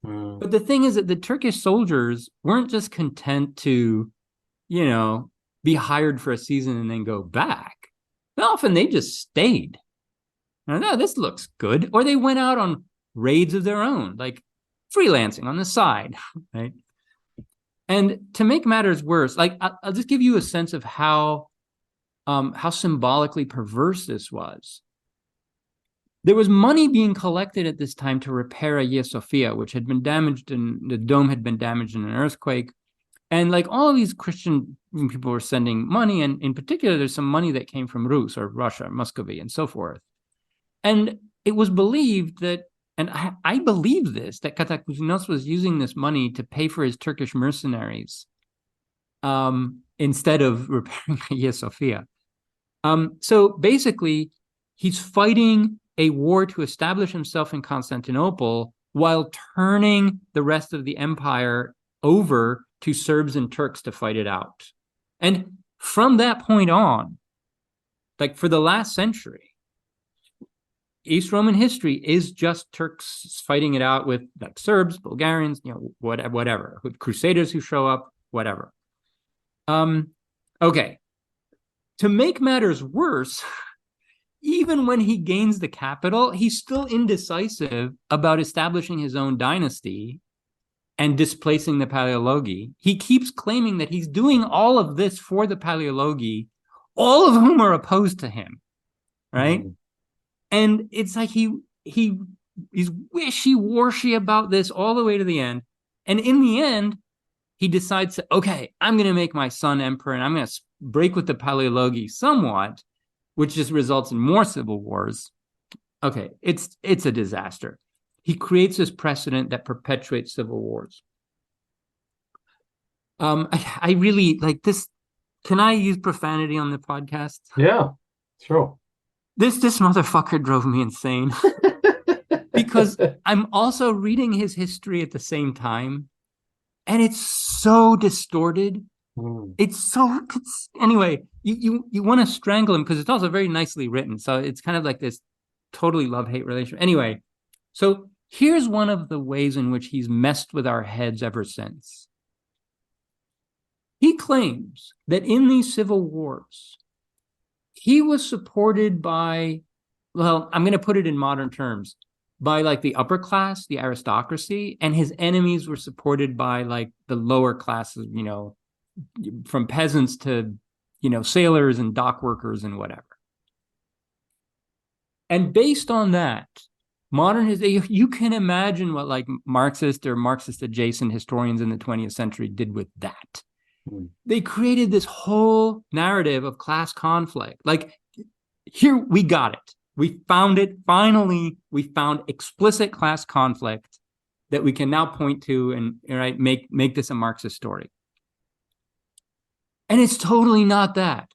[SPEAKER 3] But the thing is that the Turkish soldiers weren't just content to, be hired for a season and then go back. Often they just stayed. No, this looks good. Or they went out on raids of their own, like freelancing on the side, right? And to make matters worse, like I'll just give you a sense of how symbolically perverse this was. There was money being collected at this time to repair Hagia Sophia, which had been damaged, and the dome had been damaged in an earthquake. And like all of these Christian people were sending money, and in particular, there's some money that came from Rus or Russia, Muscovy, and so forth. And it was believed that, and I believe this, that Katakuzinos was using this money to pay for his Turkish mercenaries instead of repairing Hagia Sophia. So basically, he's fighting a war to establish himself in Constantinople while turning the rest of the empire over to Serbs and Turks to fight it out. And from that point on, like for the last century, East Roman history is just Turks fighting it out with like Serbs, Bulgarians, whatever, with crusaders who show up, whatever. Okay. To make matters worse, even when he gains the capital, he's still indecisive about establishing his own dynasty and displacing the Paleologi. He keeps claiming that he's doing all of this for the Paleologi, all of whom are opposed to him, right? And it's like he's wishy-washy about this all the way to the end. And in the end, he decides to, okay, I'm going to make my son emperor, and I'm going to break with the Paleologi somewhat, which just results in more civil wars. Okay, it's a disaster. He creates this precedent that perpetuates civil wars. I really like this. Can I use profanity on the podcast?
[SPEAKER 4] Yeah, sure.
[SPEAKER 3] This motherfucker drove me insane because I'm also reading his history at the same time, and it's so distorted. Anyway, you want to strangle him because it's also very nicely written. So it's kind of like this totally love-hate relationship. Anyway, so here's one of the ways in which he's messed with our heads ever since. He claims that in these civil wars, he was supported by, well, I'm going to put it in modern terms, by like the upper class, the aristocracy, and his enemies were supported by like the lower classes, from peasants to, sailors and dock workers and whatever. And based on that, you can imagine what like Marxist or Marxist adjacent historians in the 20th century did with that. They created this whole narrative of class conflict. Like, here, we got it. We found it. Finally, we found explicit class conflict that we can now point to and make this a Marxist story. And it's totally not that.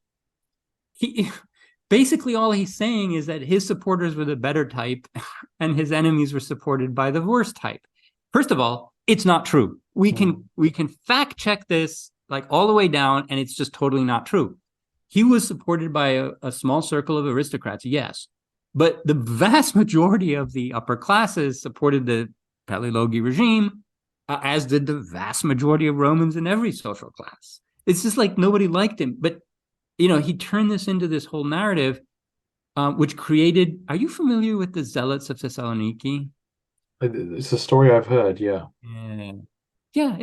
[SPEAKER 3] Basically, all he's saying is that his supporters were the better type and his enemies were supported by the worse type. First of all, it's not true. We can fact check this like all the way down, and it's just totally not true. He was supported by a small circle of aristocrats, yes, but the vast majority of the upper classes supported the Paleologi regime, as did the vast majority of Romans in every social class. It's just like nobody liked him, but he turned this into this whole narrative, which created. Are you familiar with the Zealots of Thessaloniki?
[SPEAKER 4] It's a story I've heard. Yeah.
[SPEAKER 3] Yeah.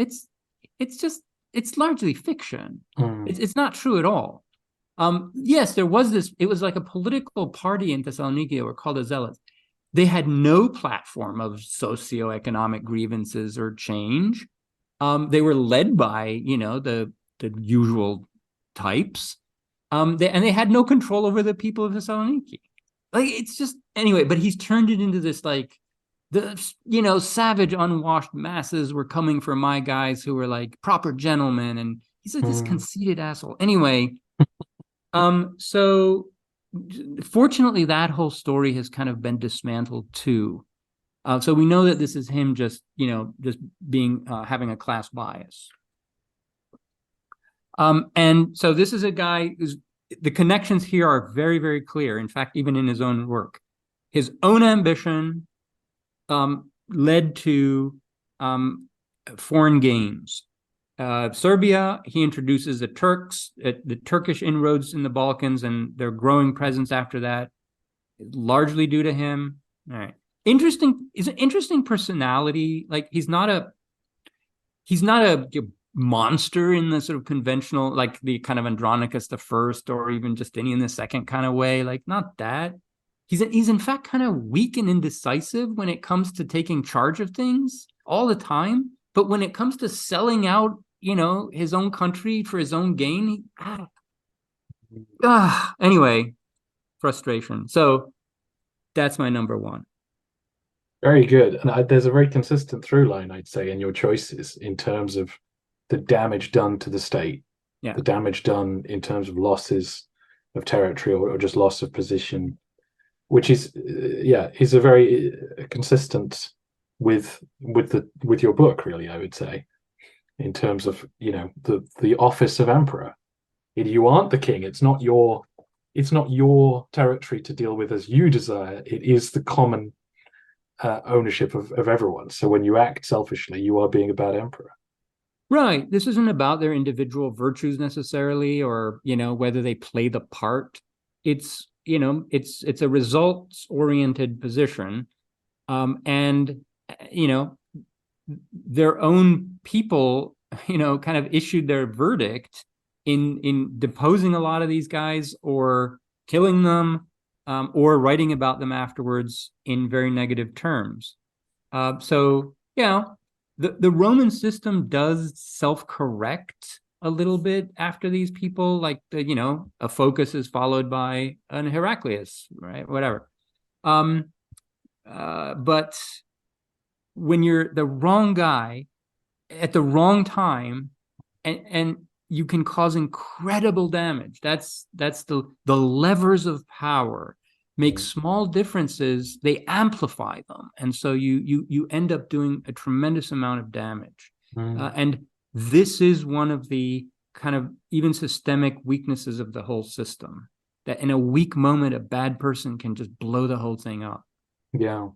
[SPEAKER 3] It's largely fiction. It's not true at all. Yes, there was this. It was like a political party in Thessaloniki that were called the Zealots. They had no platform of socioeconomic grievances or change. They were led by the usual types. They had no control over the people of Thessaloniki. Like, it's just, anyway, but he's turned it into this, like, the, savage, unwashed masses were coming for my guys who were, like, proper gentlemen, and he's like this conceited asshole. Anyway, so fortunately, that whole story has kind of been dismantled too. So we know that this is him just being having a class bias. And so this is a guy who's, the connections here are very, very clear. In fact, even in his own work, his own ambition led to foreign gains. Serbia, he introduces the Turks, the Turkish inroads in the Balkans, and their growing presence after that, largely due to him. All right. Is an interesting personality. Like he's not a monster in the sort of conventional, like the kind of Andronicus the First or even Justinian the Second kind of way. Like not that. He's in fact kind of weak and indecisive when it comes to taking charge of things all the time. But when it comes to selling out, his own country for his own gain, anyway, frustration. So that's my number one.
[SPEAKER 4] Very good. And there's a very consistent through line, I'd say, in your choices in terms of the damage done to the state, the damage done in terms of losses of territory or just loss of position, which is a very consistent with your book, really, I would say, in terms of the office of emperor. You aren't the king. It's not your territory to deal with as you desire. It is the common ownership of everyone. So when you act selfishly, you are being a bad emperor.
[SPEAKER 3] Right. This isn't about their individual virtues necessarily, or whether they play the part. It's a results-oriented position, and their own people, kind of issued their verdict in deposing a lot of these guys or killing them, or writing about them afterwards in very negative terms. So the Roman system does self-correct a little bit after these people, like a Phocas is followed by an Heraclius, right? Whatever. But when you're the wrong guy at the wrong time, and you can cause incredible damage. That's the levers of power make small differences, they amplify them, and so you end up doing a tremendous amount of damage. And this is one of the kind of even systemic weaknesses of the whole system, that in a weak moment a bad person can just blow the whole thing up.
[SPEAKER 4] Yeah.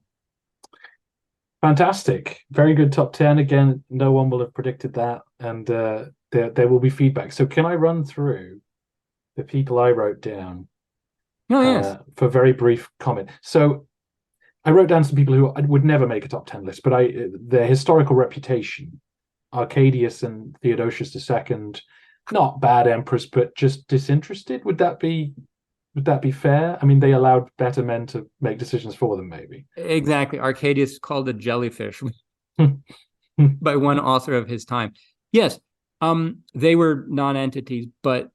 [SPEAKER 4] Fantastic. Very good top 10. Again, no one will have predicted that, and there will be feedback. So can I run through the people I wrote down?
[SPEAKER 3] Oh, yes.
[SPEAKER 4] For very brief comment. So I wrote down some people who would never make a top 10 list, but their historical reputation, Arcadius and Theodosius II, not bad emperors, but just disinterested. Would that be fair? I mean, they allowed better men to make decisions for them, maybe.
[SPEAKER 3] Exactly. Arcadius called a jellyfish by one author of his time. Yes, they were non-entities, but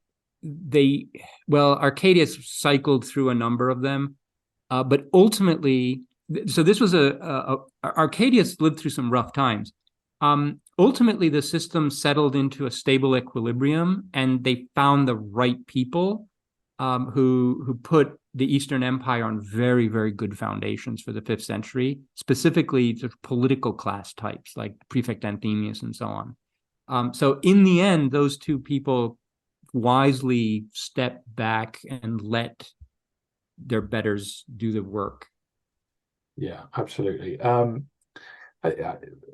[SPEAKER 3] Arcadius cycled through a number of them, but ultimately, so this was Arcadius lived through some rough times. Ultimately, the system settled into a stable equilibrium, and they found the right people who put the Eastern Empire on very, very good foundations for the 5th century, specifically sort of political class types like Prefect Anthemius and so on. So in the end, those two people wisely stepped back and let their betters do the work.
[SPEAKER 4] Yeah, absolutely.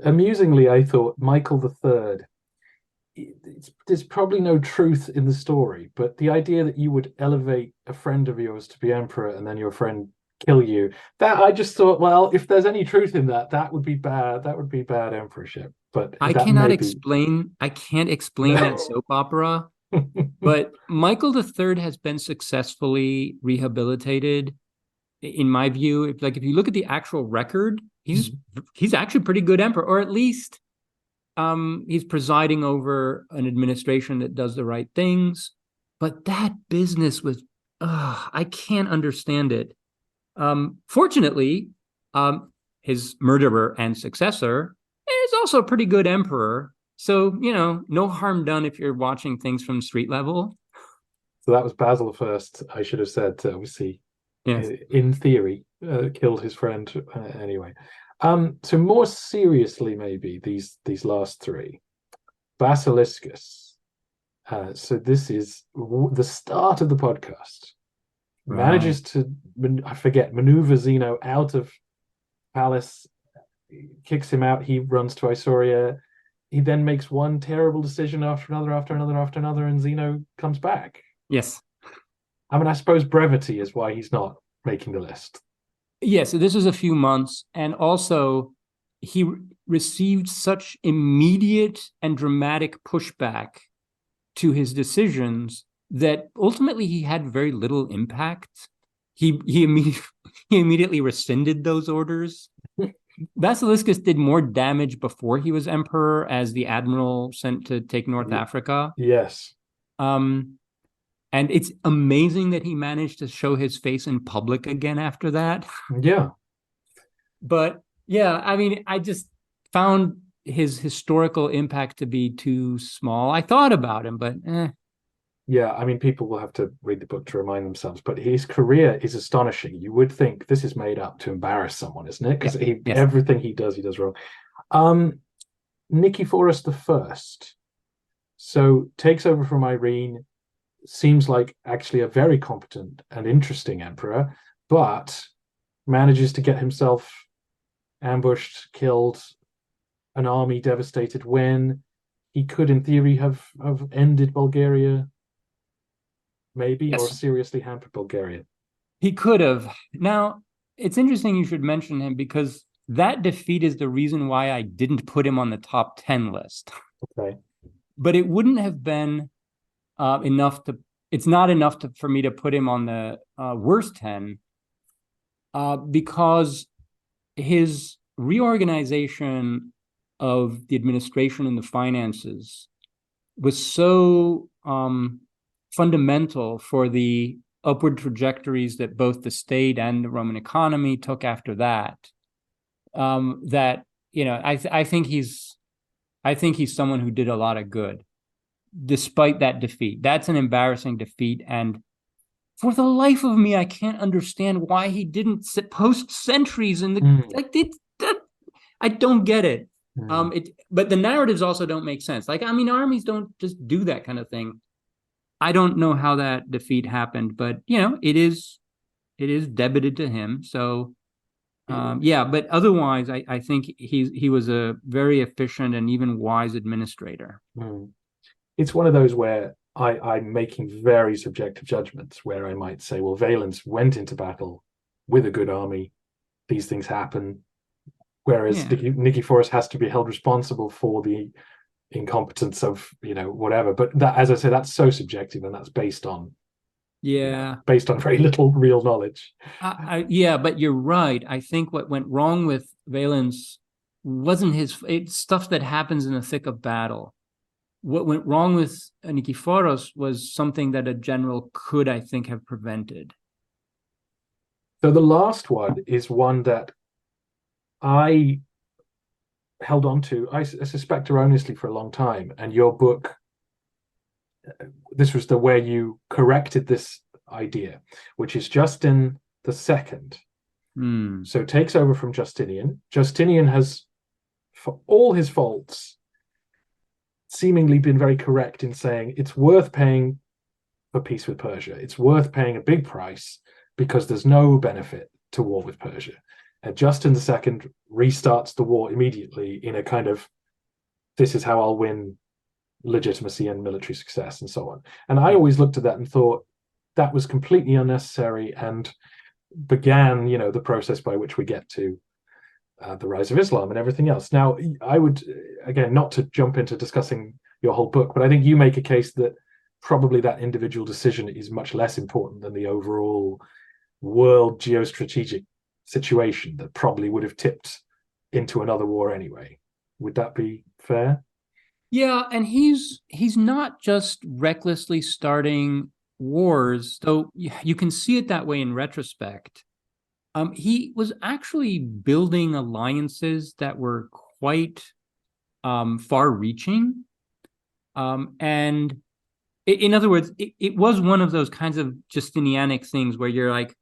[SPEAKER 4] Amusingly, I thought Michael III, there's probably no truth in the story, but the idea that you would elevate a friend of yours to be emperor and then your friend kill you, that I just thought, well, if there's any truth in that, that would be bad. That would be bad emperorship. But
[SPEAKER 3] I can't explain that soap opera. But Michael III has been successfully rehabilitated, in my view. If you look at the actual record, he's actually a pretty good emperor, or at least he's presiding over an administration that does the right things. But that business was, I can't understand it. Fortunately, his murderer and successor is also a pretty good emperor. So, no harm done if you're watching things from street level.
[SPEAKER 4] So that was Basil the First. I should have said, obviously,
[SPEAKER 3] Yes.
[SPEAKER 4] in theory, killed his friend anyway. So more seriously, maybe these last three, Basiliscus. So this is the start of the podcast. Manages to, I forget, maneuver Zeno out of Palace, kicks him out. He runs to Isauria. He then makes one terrible decision after another, and Zeno comes back.
[SPEAKER 3] Yes.
[SPEAKER 4] I mean, I suppose brevity is why he's not making the list.
[SPEAKER 3] Yes, so this was a few months, and also he received such immediate and dramatic pushback to his decisions that ultimately he had very little impact. He immediately rescinded those orders. Basiliscus did more damage before he was emperor as the admiral sent to take North Africa.
[SPEAKER 4] Yes.
[SPEAKER 3] And it's amazing that he managed to show his face in public again after that.
[SPEAKER 4] Yeah.
[SPEAKER 3] But yeah, I mean, I just found his historical impact to be too small. I thought about him, but
[SPEAKER 4] Yeah, I mean, people will have to read the book to remind themselves, but his career is astonishing. You would think this is made up to embarrass someone, isn't it? Because everything he does wrong. Nicephorus the First. So takes over from Irene, seems like actually a very competent and interesting emperor, but manages to get himself ambushed, killed, an army devastated, when he could, in theory, have ended Bulgaria, maybe, or seriously hampered Bulgaria.
[SPEAKER 3] He could have. Now, it's interesting you should mention him, because that defeat is the reason why I didn't put him on the top 10 list.
[SPEAKER 4] Okay.
[SPEAKER 3] But it wouldn't have been enough to, it's not enough for me to put him on the worst 10 because his reorganization of the administration and the finances was so fundamental for the upward trajectories that both the state and the Roman economy took after that. That, you know, I think he's someone who did a lot of good, despite that defeat. That's an embarrassing defeat, and for the life of me, I can't understand why he didn't post sentries in the I don't get it. But the narratives also don't make sense. Like, I mean, armies don't just do that kind of thing. I don't know how that defeat happened, but you know, it is debited to him. So yeah, but otherwise, I think he was a very efficient and even wise administrator.
[SPEAKER 4] It's one of those where I'm making very subjective judgments, where I might say, well, Valens went into battle with a good army. These things happen. Whereas Nicephorus has to be held responsible for the incompetence of, you know, whatever. But that, as I say, that's so subjective, and that's based on very little real knowledge.
[SPEAKER 3] Yeah, but you're right. I think what went wrong with Valens wasn't it's stuff that happens in the thick of battle. What went wrong with Nicephorus was something that a general could, I think, have prevented.
[SPEAKER 4] So the last one is one that I held on to, I suspect erroneously, for a long time. And your book, this was the where you corrected this idea, which is Justin the Second. So takes over from Justinian. Justinian has, for all his faults, seemingly been very correct in saying it's worth paying for peace with Persia. It's worth paying a big price because there's no benefit to war with Persia. And Justin II restarts the war immediately in a kind of, this is how I'll win legitimacy and military success and so on. And I always looked at that and thought that was completely unnecessary and began, you know, the process by which we get to the rise of Islam and everything else. Now, I would, again, not to jump into discussing your whole book, but I think you make a case that probably that individual decision is much less important than the overall world geostrategic situation that probably would have tipped into another war anyway. Would that be fair?
[SPEAKER 3] Yeah, and he's not just recklessly starting wars, though you can see it that way in retrospect. He was actually building alliances that were quite far-reaching, and In other words, it was one of those kinds of Justinianic things where you're like,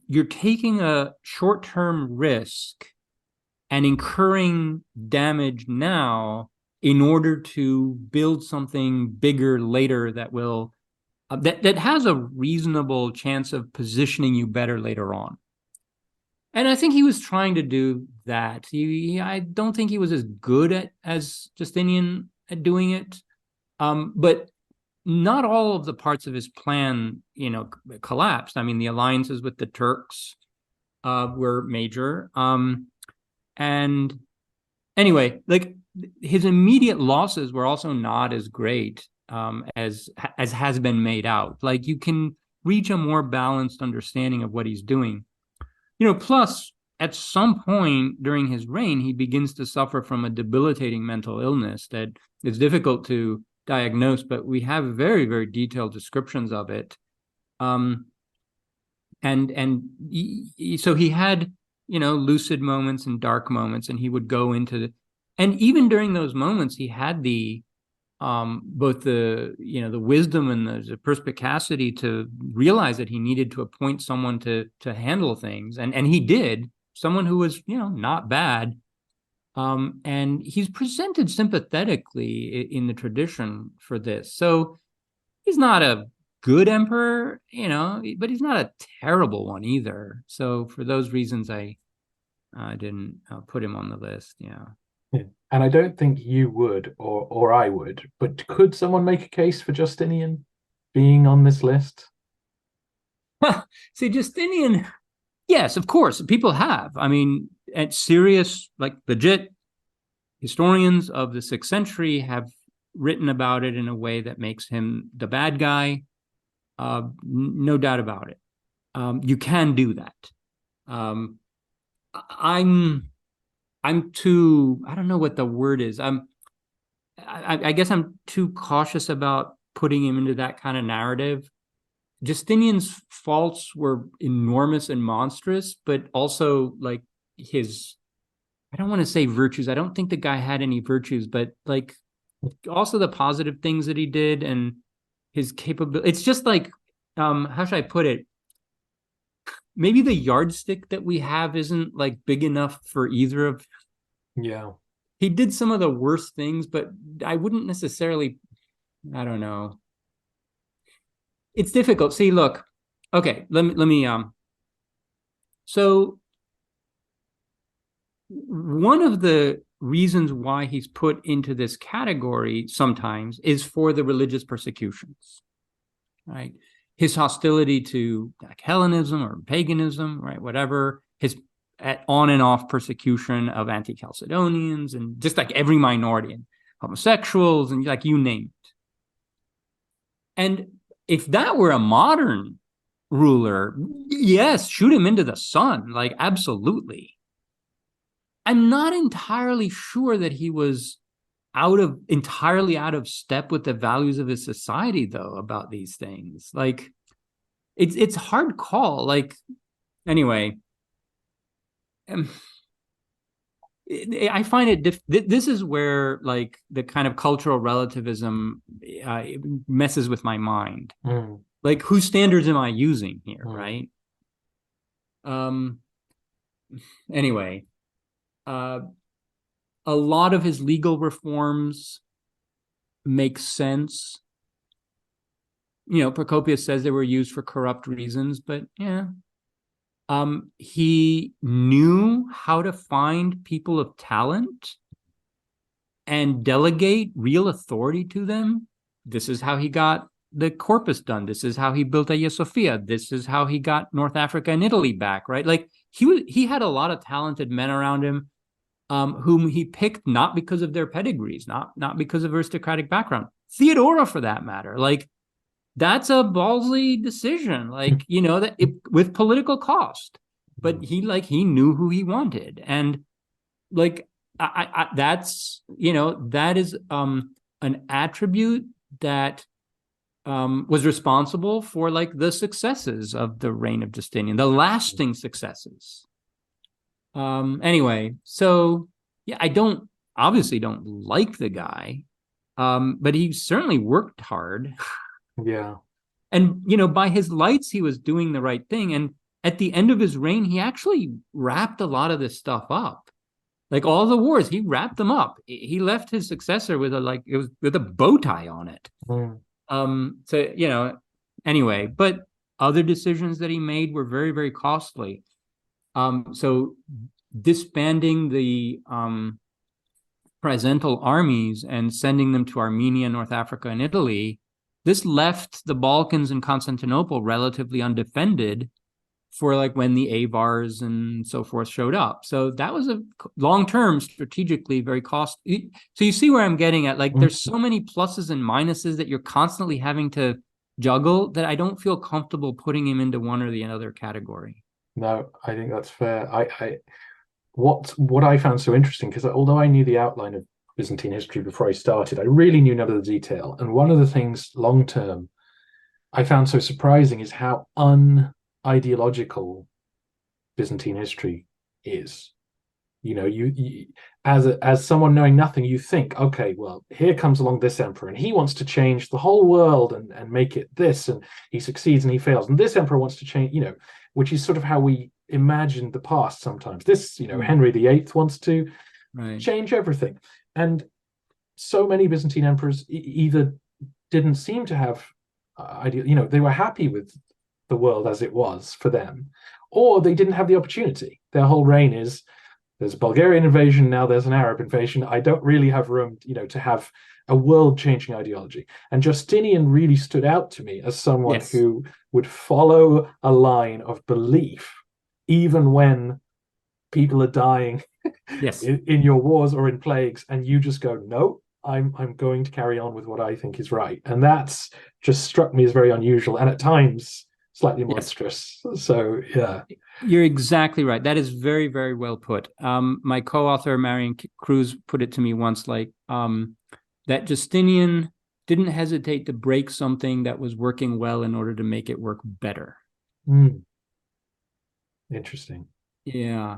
[SPEAKER 3] you're taking a short-term risk and incurring damage now in order to build something bigger later that will that has a reasonable chance of positioning you better later on. And I think he was trying to do that. I don't think he was as good as Justinian at doing it, but not all of the parts of his plan, collapsed. I mean, the alliances with the Turks were major. And anyway, like his immediate losses were also not as great as has been made out. Like you can reach a more balanced understanding of what he's doing. Plus at some point during his reign, he begins to suffer from a debilitating mental illness that is difficult to diagnose, but we have very, very detailed descriptions of it. So he had, lucid moments and dark moments, and he would go into and even during those moments, he had the both the wisdom and the perspicacity to realize that he needed to appoint someone to handle things, and he did, someone who was not bad, and he's presented sympathetically in the tradition for this. So he's not a good emperor, but he's not a terrible one either. So for those reasons, I didn't put him on the list. Yeah.
[SPEAKER 4] And I don't think you would, or I would, but could someone make a case for Justinian being on this list?
[SPEAKER 3] See, Justinian, yes, of course, people have. I mean, at serious, like legit historians of the 6th century have written about it in a way that makes him the bad guy. No doubt about it. You can do that. I'm too, I don't know what the word is. I guess I'm too cautious about putting him into that kind of narrative. Justinian's faults were enormous and monstrous, but also like I don't want to say virtues. I don't think the guy had any virtues, but like also the positive things that he did and his capability. It's just like, how should I put it? Maybe the yardstick that we have isn't like big enough for either of.
[SPEAKER 4] Yeah.
[SPEAKER 3] He did some of the worst things, but I wouldn't necessarily, I don't know. It's difficult. See, look, okay, let me so one of the reasons why he's put into this category sometimes is for the religious persecutions, right? His hostility to like Hellenism or paganism, right? Whatever, his on and off persecution of anti-Chalcedonians and just like every minority and homosexuals and like you name it. And if that were a modern ruler, yes, shoot him into the sun, like absolutely. I'm not entirely sure that he was entirely out of step with the values of his society, though, about these things. Like, it's hard call. Like, anyway, I find it this is where like the kind of cultural relativism messes with my mind. Like, whose standards am I using here, right? Anyway, a lot of his legal reforms make sense. Procopius says they were used for corrupt reasons, but yeah. He knew how to find people of talent and delegate real authority to them. This is how he got the corpus done. This is how he built Hagia Sophia. This is how he got North Africa and Italy back, right? Like he had a lot of talented men around him, whom he picked not because of their pedigrees, not because of aristocratic background. Theodora, for that matter, like that's a ballsy decision, like with political cost. But he knew who he wanted, and like that's that is an attribute that was responsible for like the successes of the reign of Justinian, the lasting successes. Anyway, so yeah, I obviously don't like the guy, But he certainly worked hard.
[SPEAKER 4] Yeah.
[SPEAKER 3] And, by his lights, he was doing the right thing. And at the end of his reign, he actually wrapped a lot of this stuff up. Like all the wars, he wrapped them up. He left his successor with with a bow tie on it. So, anyway, but other decisions that he made were very, very costly. So disbanding the Byzantine armies and sending them to Armenia, North Africa, and Italy, this left the Balkans and Constantinople relatively undefended for like when the Avars and so forth showed up. So that was a long-term strategically very costly. So you see where I'm getting at, like there's so many pluses and minuses that you're constantly having to juggle that I don't feel comfortable putting him into one or the other category.
[SPEAKER 4] No, I think that's fair. What I found so interesting, because although I knew the outline of Byzantine history before I started, I really knew none of the detail. And one of the things long term I found so surprising is how unideological Byzantine history is. You as someone knowing nothing, you think, okay, well, here comes along this emperor and he wants to change the whole world and make it this, and he succeeds and he fails, and this emperor wants to change, which is sort of how we imagine the past sometimes. This, Henry VIII wants to change everything. And so many Byzantine emperors either didn't seem to have they were happy with the world as it was for them, or they didn't have the opportunity. Their whole reign is, there's a Bulgarian invasion, now there's an Arab invasion. I don't really have room, to have a world-changing ideology. And Justinian really stood out to me as someone who would follow a line of belief, even when people are dying in your wars or in plagues, and you just go, no, I'm going to carry on with what I think is right. And that's just struck me as very unusual, and at times slightly monstrous. So yeah,
[SPEAKER 3] you're exactly right. That is very, very well put. My co-author Marion Cruz put it to me once, like that Justinian didn't hesitate to break something that was working well in order to make it work better.
[SPEAKER 4] Interesting.
[SPEAKER 3] Yeah.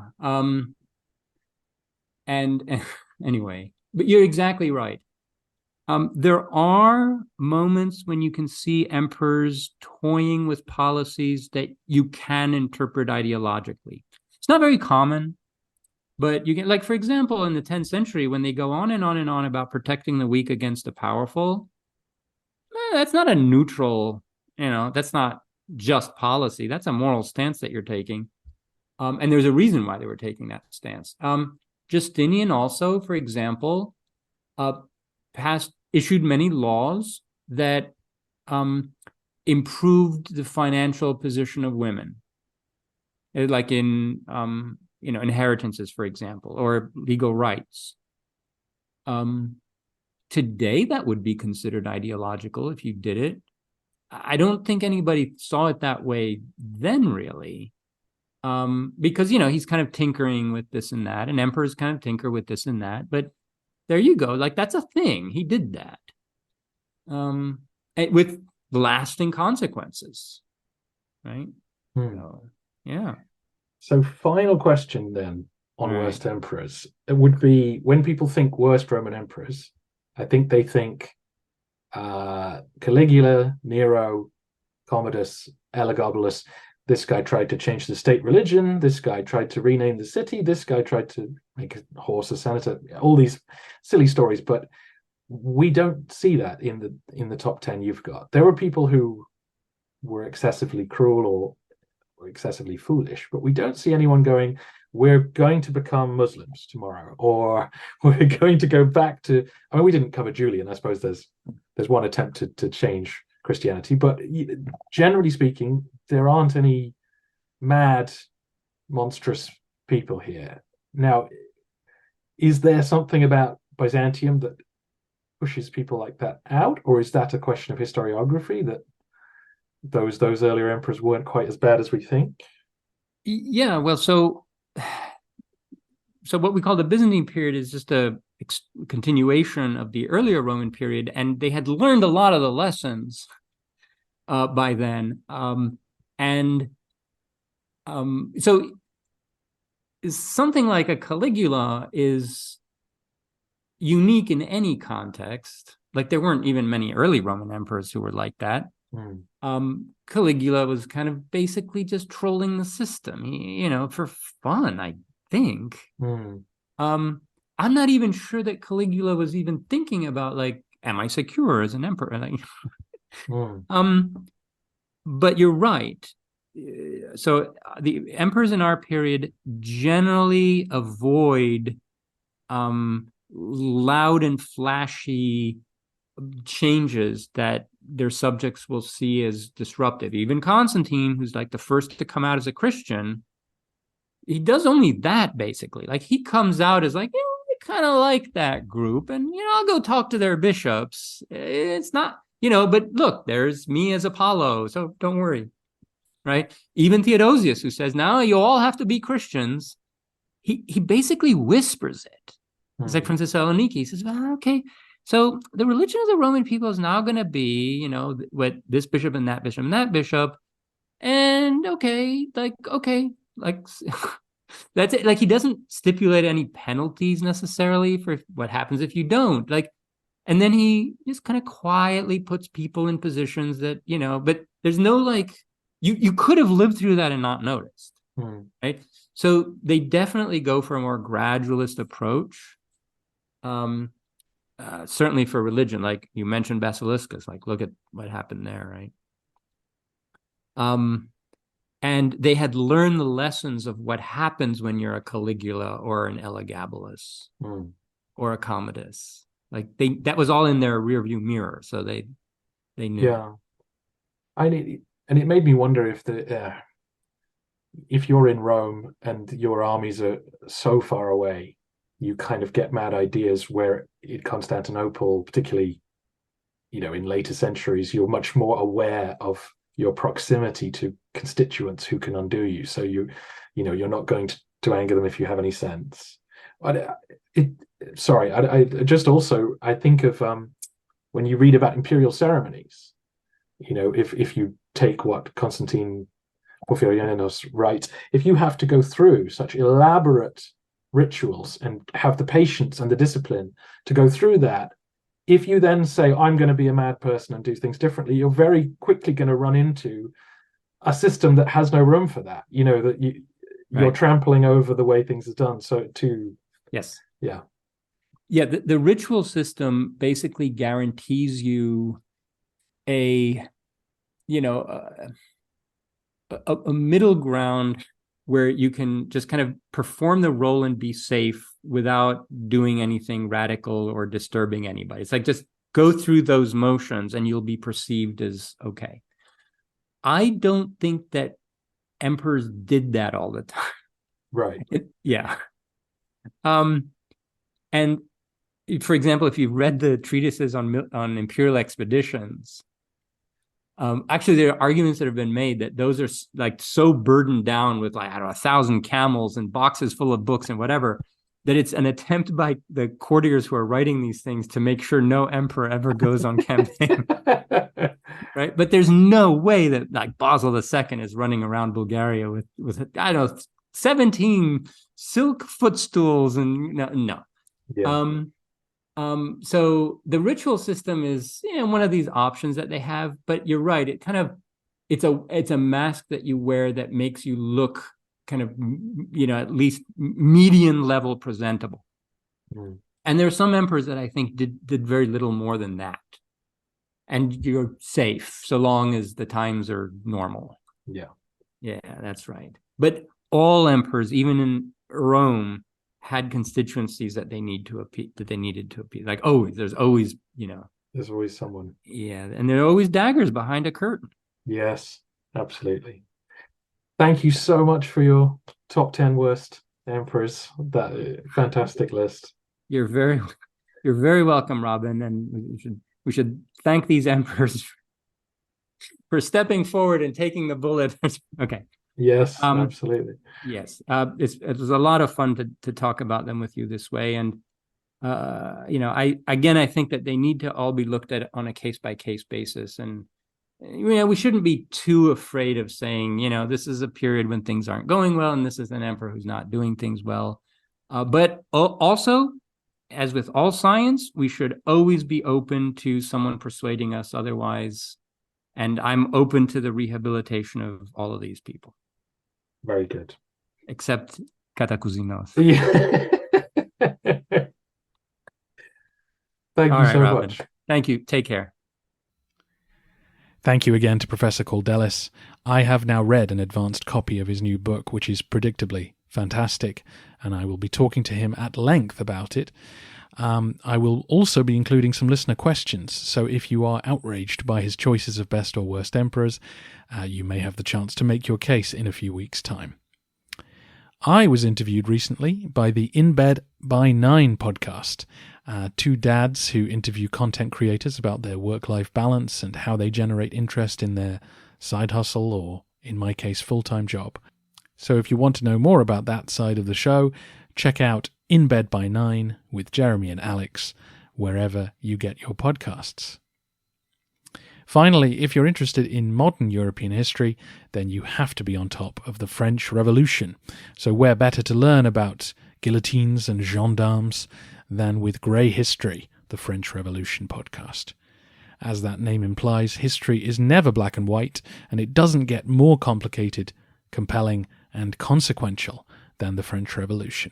[SPEAKER 3] And anyway, but you're exactly right. There are moments when you can see emperors toying with policies that you can interpret ideologically. It's not very common, but you can, like, for example, in the 10th century, when they go on and on and on about protecting the weak against the powerful, that's not a neutral, that's not just policy. That's a moral stance that you're taking. And there's a reason why they were taking that stance. Justinian also, for example, issued many laws that improved the financial position of women, like in inheritances, for example, or legal rights. Today, that would be considered ideological if you did it. I don't think anybody saw it that way then, really. Because, he's kind of tinkering with this and that, and emperors kind of tinker with this and that. But there you go. Like, that's a thing. He did that. With lasting consequences, right? So, yeah.
[SPEAKER 4] So final question then on worst emperors. It would be, when people think worst Roman emperors, I think they think Caligula, Nero, Commodus, Elagabalus. This guy tried to change the state religion. This guy tried to rename the city. This guy tried to make a horse a senator. All these silly stories, but we don't see that in the top 10 you've got. There were people who were excessively cruel or excessively foolish, but we don't see anyone going, we're going to become Muslims tomorrow, or we're going to go back to, we didn't cover Julian. I suppose there's one attempt to change Christianity, but generally speaking, there aren't any mad, monstrous people here. Now, is there something about Byzantium that pushes people like that out, or is that a question of historiography, that those earlier emperors weren't quite as bad as we think?
[SPEAKER 3] Yeah, well, so what we call the Byzantine period is just a continuation of the earlier Roman period, and they had learned a lot of the lessons by then. So something like a Caligula is unique in any context. like there weren't even many early Roman emperors who were like that. Caligula was kind of basically just trolling the system, for fun, I think. I'm not even sure that Caligula was even thinking about, like, am I secure as an emperor? Like, but you're right. So the emperors in our period generally avoid loud and flashy changes that their subjects will see as disruptive. Even Constantine, who's like the first to come out as a Christian, he does only that, basically. Like, he comes out as like, I kind of like that group, and I'll go talk to their bishops. It's not, but look, there's me as Apollo, so don't worry, right? Even Theodosius, who says, now you all have to be Christians, he basically whispers it. It's like from Thessaloniki. He says, well, okay, so the religion of the Roman people is now going to be, what this bishop and that bishop and that bishop, and okay, that's it. Like, he doesn't stipulate any penalties necessarily for what happens if you don't. Like, and then he just kind of quietly puts people in positions that, but there's no, like, you could have lived through that and not noticed, right? So they definitely go for a more gradualist approach. Certainly for religion, like you mentioned Basiliscus, like look at what happened there, right? And they had learned the lessons of what happens when you're a Caligula or an Elagabalus or a Commodus. Like, that was all in their rearview mirror, so they knew.
[SPEAKER 4] Yeah, and it made me wonder if you're in Rome and your armies are so far away, you kind of get mad ideas, where in Constantinople, particularly, in later centuries, you're much more aware of your proximity to constituents who can undo you. So you're not going to anger them if you have any sense. I think of when you read about imperial ceremonies, if you take what Constantine Porphyrianos writes, if you have to go through such elaborate rituals and have the patience and the discipline to go through that, if you then say, I'm going to be a mad person and do things differently, you're very quickly going to run into a system that has no room for that, that you're trampling over the way things are done. So
[SPEAKER 3] yes.
[SPEAKER 4] Yeah.
[SPEAKER 3] The ritual system basically guarantees you a middle ground where you can just kind of perform the role and be safe without doing anything radical or disturbing anybody. It's like, just go through those motions and you'll be perceived as okay. I don't think that emperors did that all the time.
[SPEAKER 4] Right.
[SPEAKER 3] Yeah. And for example, if you've read the treatises on imperial expeditions, actually, there are arguments that have been made that those are like so burdened down with, like, I don't know, 1,000 camels and boxes full of books and whatever, that it's an attempt by the courtiers who are writing these things to make sure no emperor ever goes on campaign. Right? But there's no way that, like, Basil II is running around Bulgaria with I don't know, 17 silk footstools and no.
[SPEAKER 4] Yeah.
[SPEAKER 3] So the ritual system is, one of these options that they have, but you're right. It's a mask that you wear that makes you look kind of, at least median level presentable. And there are some emperors that I think did very little more than that. And you're safe so long as the times are normal.
[SPEAKER 4] Yeah.
[SPEAKER 3] Yeah, that's right. But all emperors, even in Rome, had constituencies that they needed to appease. Like, there's always,
[SPEAKER 4] there's always someone.
[SPEAKER 3] Yeah, and there are always daggers behind a curtain.
[SPEAKER 4] Yes, absolutely. Thank you so much for your top 10 worst emperors. That fantastic list.
[SPEAKER 3] You're very welcome, Robin. And we should thank these emperors for stepping forward and taking the bullet. Okay.
[SPEAKER 4] Yes, absolutely.
[SPEAKER 3] Yes, it was a lot of fun to talk about them with you this way, and I think that they need to all be looked at on a case by case basis, and we shouldn't be too afraid of saying, this is a period when things aren't going well, and this is an emperor who's not doing things well, but also as with all science, we should always be open to someone persuading us otherwise. And I'm open to the rehabilitation of all of these people.
[SPEAKER 4] Very good.
[SPEAKER 3] Except Katakuzinos.
[SPEAKER 4] Yeah. Thank
[SPEAKER 3] All
[SPEAKER 4] you
[SPEAKER 3] right,
[SPEAKER 4] so
[SPEAKER 3] Robin.
[SPEAKER 4] much.
[SPEAKER 3] Thank you. Take care.
[SPEAKER 2] Thank you again to Professor Kaldellis. I have now read an advanced copy of his new book, which is predictably fantastic, and I will be talking to him at length about it. I will also be including some listener questions, so if you are outraged by his choices of best or worst emperors, you may have the chance to make your case in a few weeks' time. I was interviewed recently by the In Bed by 9 podcast, two dads who interview content creators about their work-life balance and how they generate interest in their side hustle or, in my case, full-time job. So if you want to know more about that side of the show, check out In Bed by 9 with Jeremy and Alex, wherever you get your podcasts. Finally, if you're interested in modern European history, then you have to be on top of the French Revolution. So where better to learn about guillotines and gendarmes than with Grey History, the French Revolution podcast. As that name implies, history is never black and white, and it doesn't get more complicated, compelling, and consequential than the French Revolution.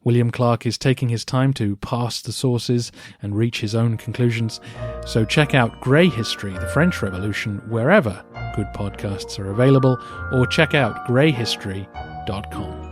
[SPEAKER 2] William Clark is taking his time to parse the sources and reach his own conclusions, so check out Grey History, the French Revolution, wherever good podcasts are available, or check out greyhistory.com.